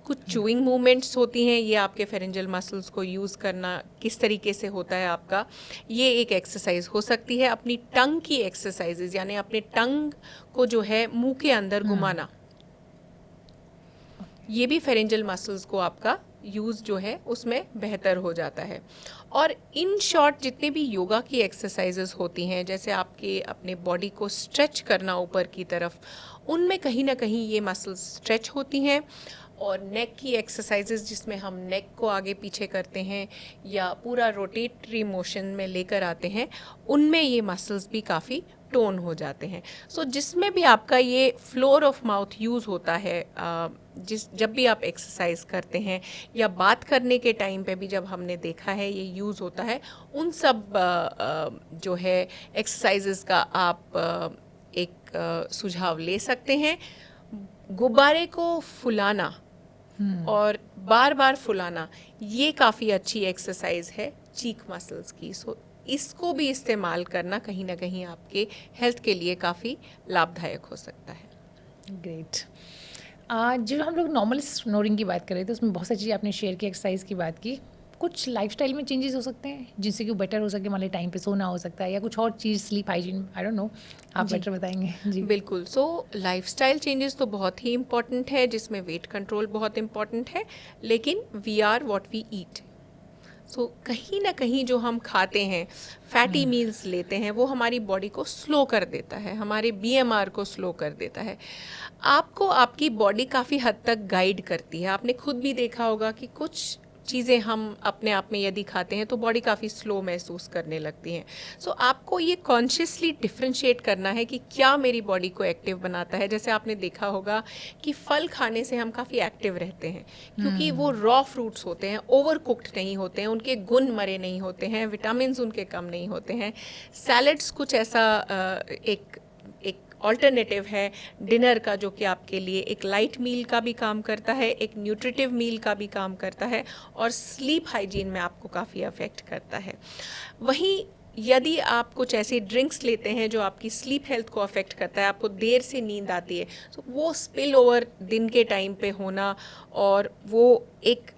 कुछ चूइंग मूवमेंट्स होती हैं, ये आपके फेरिंजल मसल्स को यूज़ करना किस तरीके से होता है आपका, ये एक एक्सरसाइज हो सकती है। अपनी टंग की एक्सरसाइजेज, यानी अपने टंग को जो है मुंह के अंदर घुमाना, ये भी फेरिंजल मसल्स को आपका यूज़ जो है उसमें बेहतर हो जाता है। और इन शॉर्ट जितने भी योगा की एक्सरसाइजेस होती हैं, जैसे आपके अपने बॉडी को स्ट्रेच करना ऊपर की तरफ, उनमें कहीं ना कहीं ये मसल्स स्ट्रेच होती हैं। और नेक की एक्सरसाइजेस जिसमें हम नेक को आगे पीछे करते हैं या पूरा रोटेटरी मोशन में लेकर आते हैं, उनमें ये मसल्स भी काफ़ी टोन हो जाते हैं। सो जिसमें भी आपका ये फ्लोर ऑफ माउथ यूज़ होता है, जब भी आप एक्सरसाइज करते हैं या बात करने के टाइम पे भी जब हमने देखा है ये यूज़ होता है, उन सब जो है एक्सरसाइजेस का आप एक सुझाव ले सकते हैं। गुब्बारे को फुलाना और बार बार फुलाना, ये काफ़ी अच्छी एक्सरसाइज है चीक मसल्स की। सो इसको भी इस्तेमाल करना कहीं ना कहीं आपके हेल्थ के लिए काफ़ी लाभदायक हो सकता है। ग्रेट। जो हम लोग नॉर्मल स्नोरिंग की बात कर रहे थे, उसमें बहुत सारी चीज़ें आपने शेयर की, एक्सरसाइज की बात की। कुछ लाइफस्टाइल में चेंजेस हो सकते हैं जिससे कि वो बेटर हो सके, मान ली टाइम पे सोना हो सकता है या कुछ और चीज़, sleep hygiene, I don't know, आप बेटर बताएंगे जी। बिल्कुल। सो लाइफस्टाइल चेंजेस तो बहुत ही इम्पॉर्टेंट है, जिसमें वेट कंट्रोल बहुत इम्पॉर्टेंट है, लेकिन we are what we eat. So कहीं ना कहीं जो हम खाते हैं, फैटी मील्स लेते हैं, वो हमारी बॉडी को स्लो कर देता है, हमारे बीएमआर को स्लो कर देता है। आपको आपकी बॉडी काफ़ी हद तक गाइड करती है। आपने खुद भी देखा होगा कि कुछ चीज़ें हम अपने आप में यदि खाते हैं तो बॉडी काफ़ी स्लो महसूस करने लगती हैं। सो आपको ये कॉन्शियसली डिफ्रेंशिएट करना है कि क्या मेरी बॉडी को एक्टिव बनाता है। जैसे आपने देखा होगा कि फल खाने से हम काफ़ी एक्टिव रहते हैं, क्योंकि वो रॉ फ्रूट्स होते हैं, ओवर कुक्ड नहीं होते हैं, उनके गुण मरे नहीं होते हैं, विटामिन्स उनके कम नहीं होते हैं। सैलड्स कुछ ऐसा एक ऑल्टरनेटिव है डिनर का, जो कि आपके लिए एक लाइट मील का भी काम करता है, एक न्यूट्रिटिव मील का भी काम करता है, और स्लीप हाइजीन में आपको काफ़ी अफेक्ट करता है। वहीं यदि आप कुछ ऐसे ड्रिंक्स लेते हैं जो आपकी स्लीप हेल्थ को अफेक्ट करता है, आपको देर से नींद आती है, तो वो स्पिल ओवर दिन के टाइम पे होना और वो एक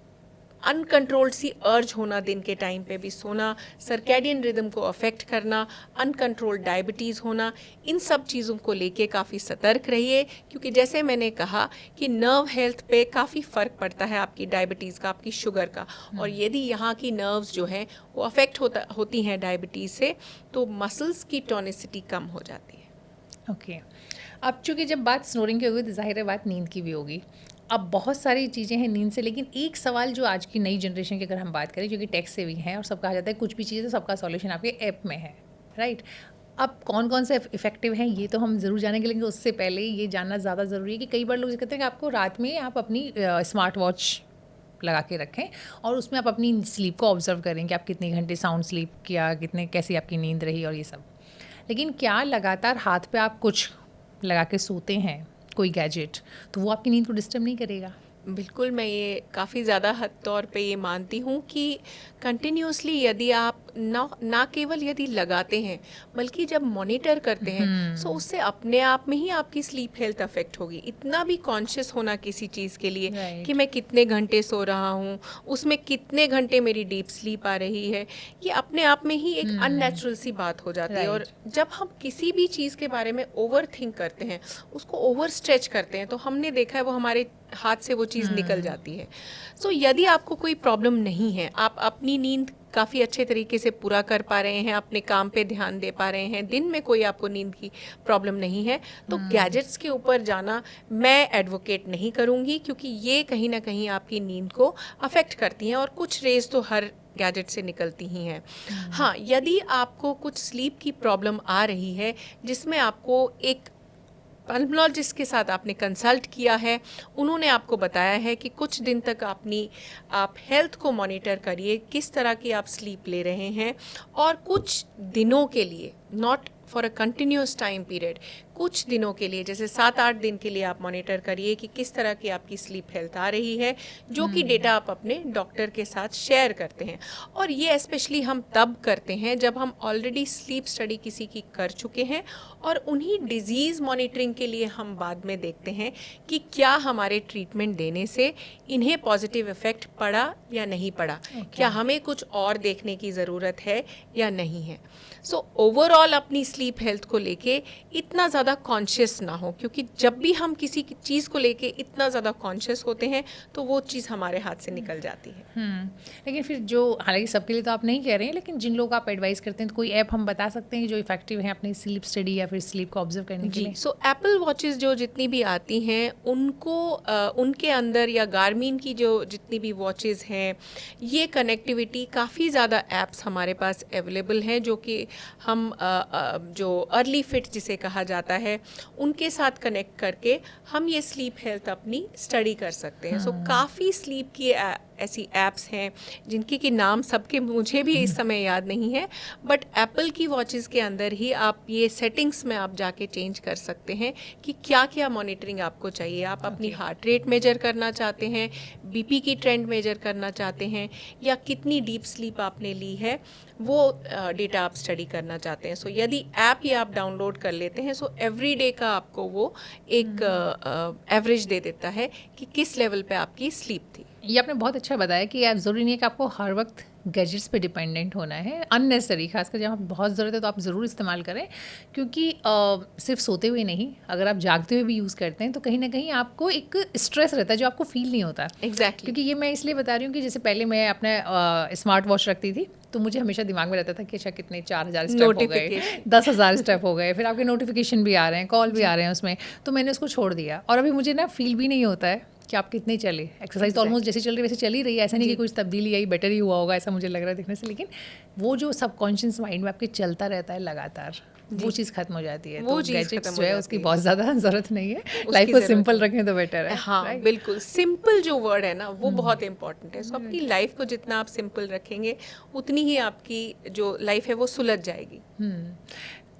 अनकंट्रोल्ड सी अर्ज होना दिन के टाइम पे भी सोना, सर्कैडियन रिदम को अफेक्ट करना, अनकंट्रोल्ड डायबिटीज़ होना, इन सब चीज़ों को लेके काफ़ी सतर्क रहिए, क्योंकि जैसे मैंने कहा कि नर्व हेल्थ पे काफ़ी फ़र्क पड़ता है आपकी डायबिटीज़ का, आपकी शुगर का। और यदि यहाँ की नर्व्स जो हैं वो अफेक्ट होती हैं डायबिटीज़ से, तो मसल्स की टोनिसिटी कम हो जाती है। ओके, अब चूँकि जब बात स्नोरिंग की होगी तो जाहिर है बात नींद की भी होगी। अब बहुत सारी चीज़ें हैं नींद से, लेकिन एक सवाल जो आज की नई जनरेशन की अगर हम बात करें, जो कि टेक सेवी हैं और सब कहा जाता है कुछ भी चीज़ है तो सबका सॉल्यूशन आपके ऐप में है, राइट? अब कौन कौन से इफ़ेक्टिव हैं ये तो हम ज़रूर जानेंगे, लेकिन उससे पहले ये जानना ज़्यादा ज़रूरी है कि कई बार लोग ये कहते हैं कि आपको रात में आप अपनी स्मार्ट वॉच लगा के रखें और उसमें आप अपनी स्लीप को ऑब्जर्व करें कि आप कितने घंटे साउंड स्लीप किया, कितने कैसी आपकी नींद रही और ये सब। लेकिन क्या लगातार हाथ पे आप कुछ लगा के सोते हैं, कोई गैजेट, तो वो आपकी नींद को डिस्टर्ब नहीं करेगा? बिल्कुल, मैं ये काफ़ी ज़्यादा हद तौर पे ये मानती हूँ कि कंटिन्यूसली यदि आप ना केवल यदि लगाते हैं बल्कि जब मॉनिटर करते हैं, सो उससे अपने आप में ही आपकी स्लीप हेल्थ अफेक्ट होगी। इतना भी कॉन्शियस होना किसी चीज़ के लिए कि मैं कितने घंटे सो रहा हूँ, उसमें कितने घंटे मेरी डीप स्लीप आ रही है, ये अपने आप में ही एक अननेचुरल सी बात हो जाती है। और जब हम किसी भी चीज़ के बारे में ओवर थिंक करते हैं, उसको ओवर स्ट्रेच करते हैं, तो हमने देखा है वो हमारे हाथ से वो चीज़ निकल जाती है। सो यदि आपको कोई प्रॉब्लम नहीं है, आप अपनी नींद काफ़ी अच्छे तरीके से पूरा कर पा रहे हैं, अपने काम पे ध्यान दे पा रहे हैं, दिन में कोई आपको नींद की प्रॉब्लम नहीं है, तो गैजेट्स के ऊपर जाना मैं एडवोकेट नहीं करूँगी, क्योंकि ये कहीं ना कहीं आपकी नींद को अफेक्ट करती हैं और कुछ रेज तो हर गैजेट से निकलती ही हैं। हाँ, यदि आपको कुछ स्लीप की प्रॉब्लम आ रही है जिसमें आपको एक पल्मोलॉजिस्ट के साथ आपने कंसल्ट किया है, उन्होंने आपको बताया है कि कुछ दिन तक आप हेल्थ को मॉनिटर करिए, किस तरह की आप स्लीप ले रहे हैं, और कुछ दिनों के लिए, not for a continuous time period, कुछ दिनों के लिए जैसे 7-8 दिन के लिए आप मॉनिटर करिए कि किस तरह की आपकी स्लीप हेल्थ आ रही है, जो कि डेटा आप अपने डॉक्टर के साथ शेयर करते हैं। और ये स्पेशली हम तब करते हैं जब हम ऑलरेडी स्लीप स्टडी किसी की कर चुके हैं, और उन्हीं डिजीज़ मॉनिटरिंग के लिए हम बाद में देखते हैं कि क्या हमारे ट्रीटमेंट देने से इन्हें पॉजिटिव इफ़ेक्ट पड़ा या नहीं पड़ा, क्या हमें कुछ और देखने की ज़रूरत है या नहीं है। सो ओवरऑल अपनी स्लीप हेल्थ को लेके इतना ज़्यादा कॉन्शियस ना हो, क्योंकि जब भी हम किसी चीज़ को लेके इतना ज़्यादा कॉन्शियस होते हैं तो वो चीज़ हमारे हाथ से निकल जाती है। लेकिन फिर जो, हालांकि सबके लिए तो आप नहीं कह रहे हैं, लेकिन जिन लोग आप एडवाइस करते हैं तो कोई ऐप हम बता सकते हैं जो इफेक्टिव है अपनी स्लीप स्टडी या फिर स्लीप को ऑब्जर्व करने के लिए? सो एप्पल वॉचेस जो जितनी भी आती हैं उनको उनके अंदर, या गार्मिन की जो जितनी भी वॉचेस हैं, ये कनेक्टिविटी काफ़ी ज़्यादा ऐप्स हमारे पास अवेलेबल हैं, जो कि हम जो अर्ली फिट जिसे कहा जाता है उनके साथ कनेक्ट करके हम ये स्लीप हेल्थ अपनी स्टडी कर सकते हैं। सो काफ़ी स्लीप की ऐसी ऐप्स हैं जिनके कि नाम सबके मुझे भी इस समय याद नहीं है, बट एप्पल की वॉचेस के अंदर ही आप ये सेटिंग्स में आप जाके चेंज कर सकते हैं कि क्या क्या मॉनिटरिंग आपको चाहिए। आप अपनी हार्ट रेट मेजर करना चाहते हैं, बीपी की ट्रेंड मेजर करना चाहते हैं, या कितनी डीप स्लीप आपने ली है, वो डेटा आप स्टडी करना चाहते हैं। सो यदि ऐप ही आप डाउनलोड कर लेते हैं, सो एवरी डे का आपको वो एक एवरेज दे देता है कि किस लेवल पे आपकी स्लीप थी। ये आपने बहुत अच्छा बताया कि आप ज़रूरी नहीं है कि आपको हर वक्त गैजेट्स पे डिपेंडेंट होना है, अननेसेसरी, खासकर जब बहुत ज़रूरत है तो आप ज़रूर इस्तेमाल करें, क्योंकि सिर्फ सोते हुए नहीं, अगर आप जागते हुए भी यूज़ करते हैं तो कहीं ना कहीं आपको एक स्ट्रेस रहता है जो आपको फील नहीं होता। एग्जैक्टली क्योंकि ये मैं इसलिए बता रही हूँ कि जैसे पहले मैं अपना स्मार्ट वॉच रखती थी तो मुझे हमेशा दिमाग में रहता था कि अच्छा कितने 4000 स्टेप हो गए, 10,000 स्टेप हो गए, फिर आपके नोटिफिकेशन भी आ रहे हैं, कॉल भी आ रहे हैं उसमें, तो मैंने उसको छोड़ दिया। और अभी मुझे ना फील भी नहीं होता है कि आप कितने चले, एक्सरसाइज तो ऑलमोस्ट जैसे चल रही वैसे चल ही रही है, ऐसा नहीं कि कुछ तब्दीली आई, बेटर ही हुआ होगा, ऐसा मुझे लग रहा है देखने से। लेकिन वो जो सबकॉन्शियस माइंड में आपके चलता रहता है लगातार, वो चीज़ खत्म हो जाती है। वो तो चीज़ गैजेट्स खत्म जो हो है जाती उसकी है। बहुत ज़्यादा ज़रूरत नहीं है, लाइफ को सिंपल रखें तो बेटर है। हाँ बिल्कुल, सिंपल जो वर्ड है ना वो बहुत इंपॉर्टेंट है। सो अपनी लाइफ को जितना आप सिंपल रखेंगे उतनी ही आपकी जो लाइफ है वो सुलझ जाएगी।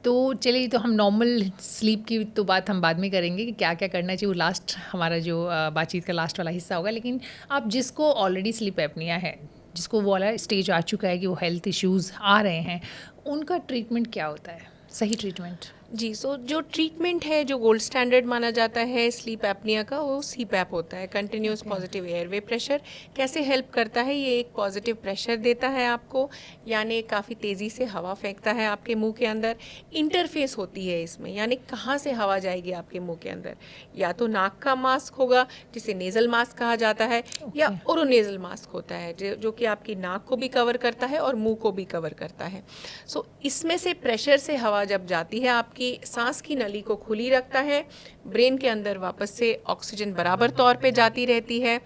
तो चलिए, तो हम नॉर्मल स्लीप की तो बात हम बाद में करेंगे कि क्या क्या करना चाहिए, वो लास्ट हमारा जो बातचीत का लास्ट वाला हिस्सा होगा। लेकिन आप जिसको ऑलरेडी स्लीप एपनिया है, जिसको वो वाला स्टेज आ चुका है कि वो हेल्थ इश्यूज़ आ रहे हैं, उनका ट्रीटमेंट क्या होता है, सही ट्रीटमेंट? जी, सो जो ट्रीटमेंट है, जो गोल्ड स्टैंडर्ड माना जाता है स्लीप एपनिया का, वो सीपैप होता है, कंटिन्यूस पॉजिटिव एयरवे प्रेशर। कैसे हेल्प करता है? ये एक पॉजिटिव प्रेशर देता है आपको, यानी काफ़ी तेज़ी से हवा फेंकता है आपके मुंह के अंदर। इंटरफेस होती है इसमें, यानी कहाँ से हवा जाएगी आपके मुंह के अंदर, या तो नाक का मास्क होगा जिसे नेज़ल मास्क कहा जाता है, या ओरोनेज़ल मास्क होता है जो कि आपकी नाक को भी कवर करता है और मुंह को भी कवर करता है। सो इसमें से प्रेशर से हवा जब जाती है, आपकी सांस की नली को खुली रखता है, ब्रेन के अंदर वापस से ऑक्सीजन बराबर तौर पे जाती रहती है,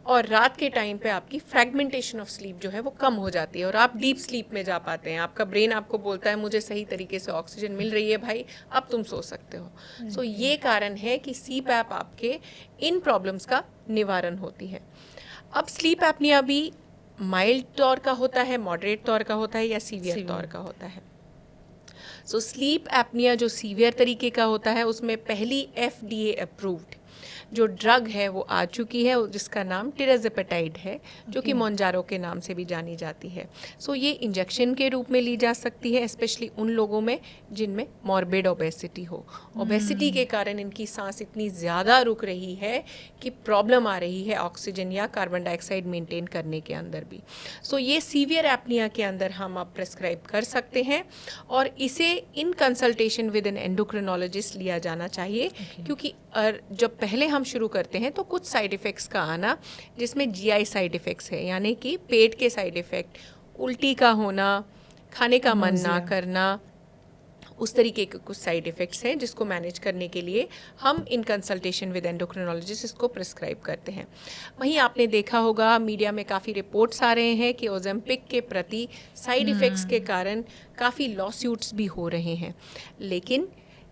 और रात के टाइम पे आपकी फ्रैगमेंटेशन ऑफ स्लीप जो है वो कम हो जाती है और आप डीप स्लीप में जा पाते हैं। आपका ब्रेन आपको बोलता है मुझे सही तरीके से ऑक्सीजन मिल रही है भाई, अब तुम सो सकते हो। सो ये कारण है कि सीपैप आपके इन प्रॉब्लम्स का निवारण होती है। अब स्लीप एपनिया भी माइल्ड तौर का होता है, मॉडरेट तौर का होता है, या सीवियर तौर का होता है। सो स्लीप एपनिया जो सीवियर तरीके का होता है, उसमें पहली FDA अप्रूव्ड जो ड्रग है वो आ चुकी है, जिसका नाम टिराज़ेपेटाइड है, जो कि मोंजारो के नाम से भी जानी जाती है। सो ये इंजेक्शन के रूप में ली जा सकती है, स्पेशली उन लोगों में जिनमें मॉर्बिड ओबेसिटी हो। ओबेसिटी के कारण इनकी सांस इतनी ज़्यादा रुक रही है कि प्रॉब्लम आ रही है ऑक्सीजन या कार्बन डाइऑक्साइड मेंटेन करने के अंदर भी। सो ये सीवियर एपनिया के अंदर हम अब प्रेस्क्राइब कर सकते हैं, और इसे in consultation with an endocrinologist लिया जाना चाहिए, क्योंकि जब पहले हम शुरू करते हैं तो कुछ साइड इफ़ेक्ट्स का आना, जिसमें GI साइड इफ़ेक्ट्स है, यानी कि पेट के साइड इफ़ेक्ट, उल्टी का होना, खाने का मन ना करना, उस तरीके के कुछ साइड इफ़ेक्ट्स हैं जिसको मैनेज करने के लिए हम इन कंसल्टेशन विद एंडोक्रिनोलॉजिस्ट इसको प्रिस्क्राइब करते हैं। वहीं आपने देखा होगा मीडिया में काफ़ी रिपोर्ट्स आ रहे हैं कि ओजेम्पिक के प्रति साइड इफ़ेक्ट्स के कारण काफ़ी लॉसूट्स भी हो रहे हैं। लेकिन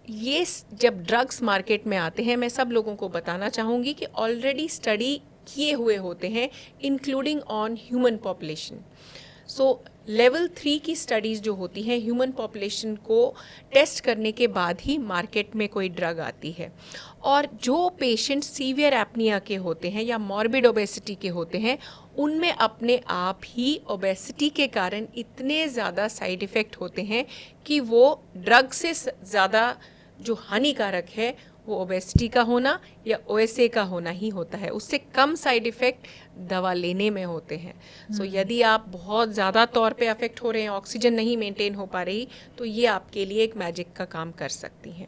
ये जब ड्रग्स मार्केट में आते हैं, मैं सब लोगों को बताना चाहूँगी कि ऑलरेडी स्टडी किए हुए होते हैं, including on human population. So level 3 की स्टडीज़ जो होती हैं, ह्यूमन पॉपुलेशन को टेस्ट करने के बाद ही मार्केट में कोई ड्रग आती है। और जो पेशेंट सीवियर एपनिया के होते हैं या मॉर्बिड ओबेसिटी के होते हैं, उनमें अपने आप ही ओबेसिटी के कारण इतने ज़्यादा साइड इफ़ेक्ट होते हैं कि वो ड्रग से ज़्यादा जो हानिकारक है वो ओबेसिटी का होना या OSA का होना ही होता है। उससे कम साइड इफ़ेक्ट दवा लेने में होते हैं। सो यदि आप बहुत ज़्यादा तौर पे अफेक्ट हो रहे हैं, ऑक्सीजन नहीं मेंटेन हो पा रही, तो ये आपके लिए एक मैजिक का काम कर सकती हैं।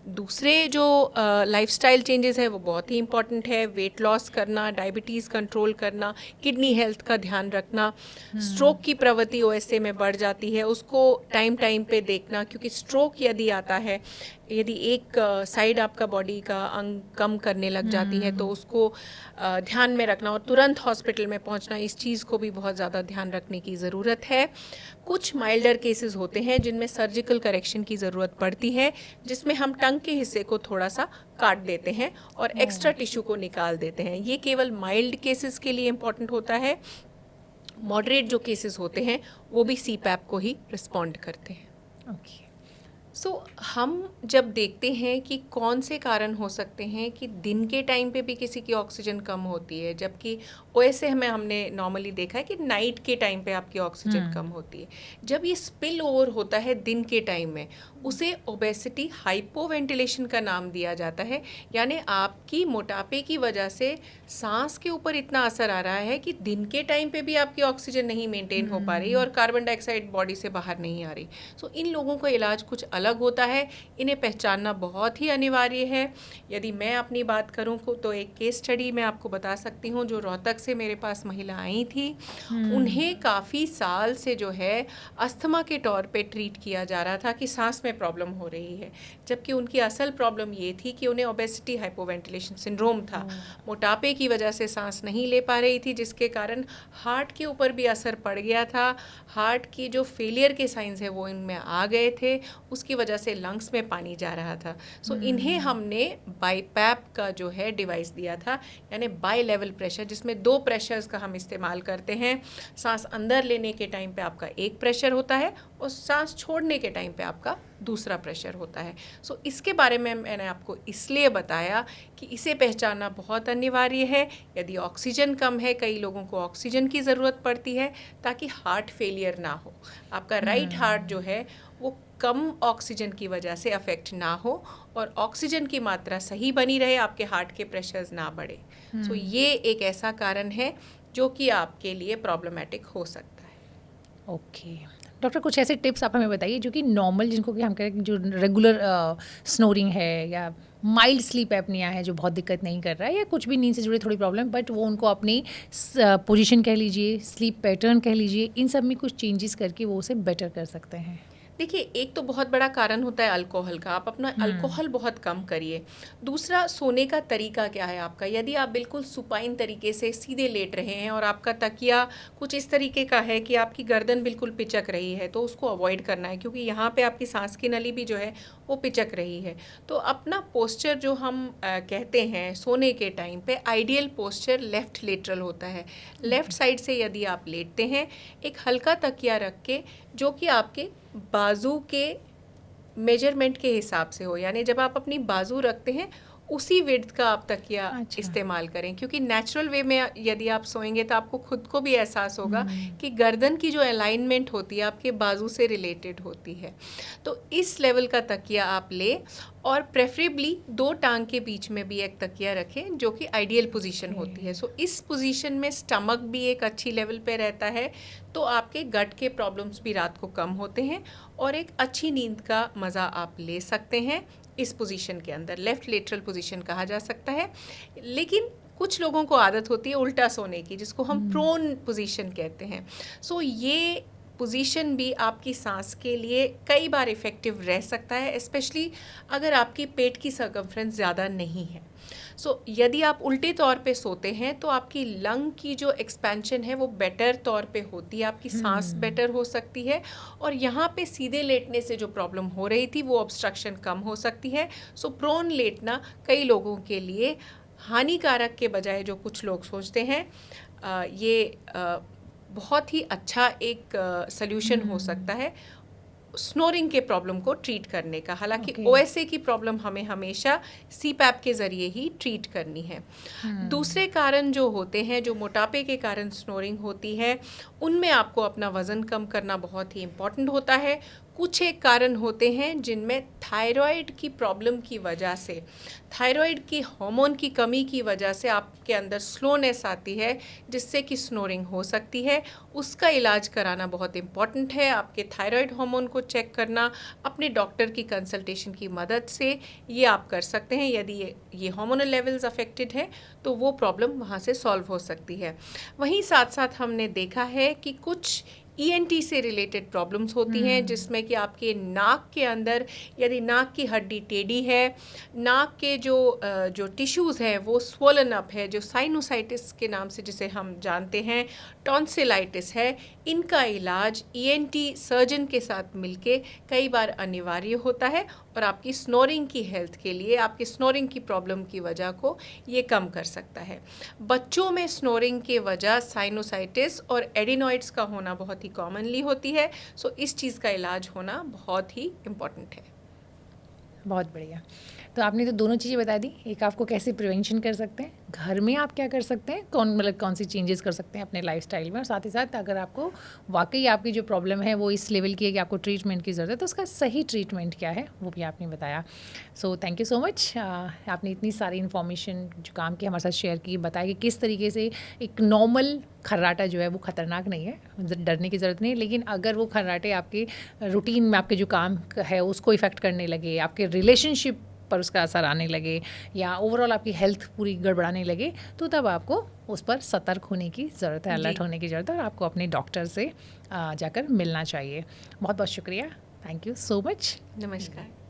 दूसरे जो लाइफस्टाइल चेंजेस है वो बहुत ही इंपॉर्टेंट है। वेट लॉस करना, डायबिटीज़ कंट्रोल करना, किडनी हेल्थ का ध्यान रखना, स्ट्रोक की प्रवृत्ति OSA में बढ़ जाती है, उसको टाइम टाइम पे देखना, क्योंकि स्ट्रोक यदि आता है, यदि एक साइड आपका बॉडी का अंग कम करने लग जाती है, तो उसको ध्यान में रखना और तुरंत हॉस्पिटल में पहुंचना, इस चीज़ को भी बहुत ज़्यादा ध्यान रखने की ज़रूरत है। कुछ माइल्डर केसेस होते हैं जिनमें सर्जिकल करेक्शन की ज़रूरत पड़ती है, जिसमें हम टंग के हिस्से को थोड़ा सा काट देते हैं और एक्स्ट्रा टिश्यू को निकाल देते हैं। ये केवल माइल्ड केसेस के लिए इम्पॉर्टेंट होता है। मॉडरेट जो केसेस होते हैं वो भी CPAP को ही रिस्पॉन्ड करते हैं। ओके। सो हम जब देखते हैं कि कौन से कारण हो सकते हैं कि दिन के टाइम पे भी किसी की ऑक्सीजन कम होती है, जबकि OSA में हमने नॉर्मली देखा है कि नाइट के टाइम पे आपकी ऑक्सीजन कम होती है। जब ये स्पिल ओवर होता है दिन के टाइम में, उसे ओबेसिटी हाइपोवेंटिलेशन का नाम दिया जाता है, यानी आपकी मोटापे की वजह से सांस के ऊपर इतना असर आ रहा है कि दिन के टाइम पे भी आपकी ऑक्सीजन नहीं मेंटेन हो पा रही और कार्बन डाइऑक्साइड बॉडी से बाहर नहीं आ रही। सो इन लोगों का इलाज कुछ अलग होता है, इन्हें पहचानना बहुत ही अनिवार्य है। यदि मैं अपनी बात करूं तो एक केस स्टडी मैं आपको बता सकती हूं, जो रोहतक से मेरे पास महिला आई थी। उन्हें काफ़ी साल से जो है अस्थमा के तौर पे ट्रीट किया जा रहा था कि सांस में प्रॉब्लम हो रही है, जबकि उनकी असल प्रॉब्लम ये थी कि उन्हें ओबेसिटी हाइपोवेंटिलेशन सिंड्रोम था। मोटापे की वजह से सांस नहीं ले पा रही थी, जिसके कारण हार्ट के ऊपर भी असर पड़ गया था। हार्ट की जो फेलियर के साइंस है वो इनमें आ गए थे, उसकी वजह से लंग्स में पानी जा रहा था। सो इन्हें हमने बाईपैप का जो है डिवाइस दिया था, यानी बाई लेवल प्रेशर, जिसमें 2 प्रेशर्स का हम इस्तेमाल करते हैं। सांस अंदर लेने के टाइम पे आपका एक प्रेशर होता है और सांस छोड़ने के टाइम पे आपका दूसरा प्रेशर होता है। सो इसके बारे में मैंने आपको इसलिए बताया कि इसे पहचानना बहुत अनिवार्य है। यदि ऑक्सीजन कम है, कई लोगों को ऑक्सीजन की ज़रूरत पड़ती है ताकि हार्ट फेलियर ना हो। आपका राइट हार्ट जो है वो कम ऑक्सीजन की वजह से अफेक्ट ना हो और ऑक्सीजन की मात्रा सही बनी रहे, आपके हार्ट के प्रेशर्स ना बढ़े। सो ये एक ऐसा कारण है जो कि आपके लिए प्रॉब्लमेटिक हो सकता है। ओके डॉक्टर, कुछ ऐसे टिप्स आप हमें बताइए जो कि नॉर्मल, जिनको कि हम कह रहे हैं कि जो रेगुलर स्नोरिंग है या माइल्ड स्लीप एपनिया है जो बहुत दिक्कत नहीं कर रहा है, या कुछ भी नींद से जुड़ी थोड़ी प्रॉब्लम, बट वो उनको अपनी पोजीशन कह लीजिए, स्लीप पैटर्न कह लीजिए, इन सब में कुछ चेंजेस करके वो उसे बेटर कर सकते हैं। देखिए, एक तो बहुत बड़ा कारण होता है अल्कोहल का, आप अपना अल्कोहल बहुत कम करिए। दूसरा, सोने का तरीका क्या है आपका। यदि आप बिल्कुल सुपाइन तरीके से सीधे लेट रहे हैं और आपका तकिया कुछ इस तरीके का है कि आपकी गर्दन बिल्कुल पिचक रही है, तो उसको अवॉइड करना है, क्योंकि यहाँ पे आपकी सांस की नली भी जो है वो पिचक रही है। तो अपना पोस्चर जो हम कहते हैं सोने के टाइम पे, आइडियल पोस्चर लेफ़्ट लेटरल होता है। लेफ़्ट साइड से यदि आप लेटते हैं, एक हल्का तकिया रख के जो कि आपके बाजू के मेजरमेंट के हिसाब से हो, यानी जब आप अपनी बाजू रखते हैं उसी विड्थ का आप तकिया इस्तेमाल करें, क्योंकि नेचुरल वे में यदि आप सोएंगे तो आपको खुद को भी एहसास होगा कि गर्दन की जो अलाइनमेंट होती है आपके बाजू से रिलेटेड होती है। तो इस लेवल का तकिया आप लें और प्रेफरेबली 2 टांग के बीच में भी एक तकिया रखें जो कि आइडियल पोजीशन होती है। सो इस पोजीशन में स्टमक भी एक अच्छी लेवल पे रहता है, तो आपके गट के प्रॉब्लम्स भी रात को कम होते हैं और एक अच्छी नींद का मज़ा आप ले सकते हैं। इस पोजीशन के अंदर लेफ़्ट लेटरल पोजीशन कहा जा सकता है। लेकिन कुछ लोगों को आदत होती है उल्टा सोने की, जिसको हम प्रोन पोजीशन कहते हैं। सो ये पोजीशन भी आपकी सांस के लिए कई बार इफ़ेक्टिव रह सकता है, स्पेशली अगर आपकी पेट की सर्कमफ्रेंस ज़्यादा नहीं है। सो यदि आप उल्टे तौर पे सोते हैं तो आपकी लंग की जो एक्सपेंशन है वो बेटर तौर पे होती है, आपकी सांस बेटर हो सकती है और यहाँ पे सीधे लेटने से जो प्रॉब्लम हो रही थी वो ऑब्स्ट्रक्शन कम हो सकती है। सो प्रोन लेटना कई लोगों के लिए हानिकारक के बजाय, जो कुछ लोग सोचते हैं, ये बहुत ही अच्छा एक सल्यूशन हो सकता है स्नोरिंग के प्रॉब्लम को ट्रीट करने का। हालांकि ओएसए की प्रॉब्लम हमें हमेशा सीपैप के ज़रिए ही ट्रीट करनी है। दूसरे कारण जो होते हैं, जो मोटापे के कारण स्नोरिंग होती है, उनमें आपको अपना वज़न कम करना बहुत ही इम्पॉर्टेंट होता है। कुछ एक कारण होते हैं जिनमें थायराइड की प्रॉब्लम की वजह से, थायराइड की हार्मोन की कमी की वजह से आपके अंदर स्लोनेस आती है, जिससे कि स्नोरिंग हो सकती है। उसका इलाज कराना बहुत इम्पॉर्टेंट है। आपके थायराइड हार्मोन को चेक करना अपने डॉक्टर की कंसल्टेशन की मदद से ये आप कर सकते हैं। यदि ये हार्मोनल लेवल्स अफेक्टेड है तो वो प्रॉब्लम वहाँ से सॉल्व हो सकती है। वहीं साथ साथ हमने देखा है कि कुछ ईएनटी से रिलेटेड प्रॉब्लम्स होती हैं, जिसमें कि आपके नाक के अंदर यदि नाक की हड्डी टेढ़ी है, नाक के जो टिश्यूज़ हैं वो स्वोलन अप है, जो साइनोसाइटिस के नाम से जिसे हम जानते हैं, टॉन्सिलाइटिस है, इनका इलाज ईएनटी सर्जन के साथ मिलके कई बार अनिवार्य होता है और आपकी स्नोरिंग की हेल्थ के लिए, आपकी स्नोरिंग की प्रॉब्लम की वजह को ये कम कर सकता है। बच्चों में स्नोरिंग के वजह साइनोसाइटिस और एडिनॉइड्स का होना बहुत ही कॉमनली होती है। सो इस चीज़ का इलाज होना बहुत ही इम्पॉर्टेंट है। बहुत बढ़िया। तो आपने तो दोनों चीज़ें बता दी, एक आपको कैसे प्रिवेंशन कर सकते हैं, घर में आप क्या कर सकते हैं, कौन सी चेंजेस कर सकते हैं अपने लाइफस्टाइल में, और साथ ही साथ अगर आपको वाकई आपकी जो प्रॉब्लम है वो इस लेवल की है कि आपको ट्रीटमेंट की ज़रूरत है, तो उसका सही ट्रीटमेंट क्या है वो भी आपने बताया। So thank you so much. आपने इतनी सारी इन्फॉर्मेशन जो काम की हमारे साथ शेयर की, बताया कि किस तरीके से एक नॉर्मल खर्राटा जो है वो ख़तरनाक नहीं है, डरने की ज़रूरत नहीं, लेकिन अगर वो खर्राटे आपके रूटीन में, आपके जो काम है उसको इफ़ेक्ट करने लगे, आपके रिलेशनशिप पर उसका असर आने लगे, या ओवरऑल आपकी हेल्थ पूरी गड़बड़ाने लगे, तो तब आपको उस पर सतर्क होने की ज़रूरत है, अलर्ट होने की ज़रूरत है, और आपको अपने डॉक्टर से जाकर मिलना चाहिए। बहुत बहुत शुक्रिया, थैंक यू सो मच। नमस्कार।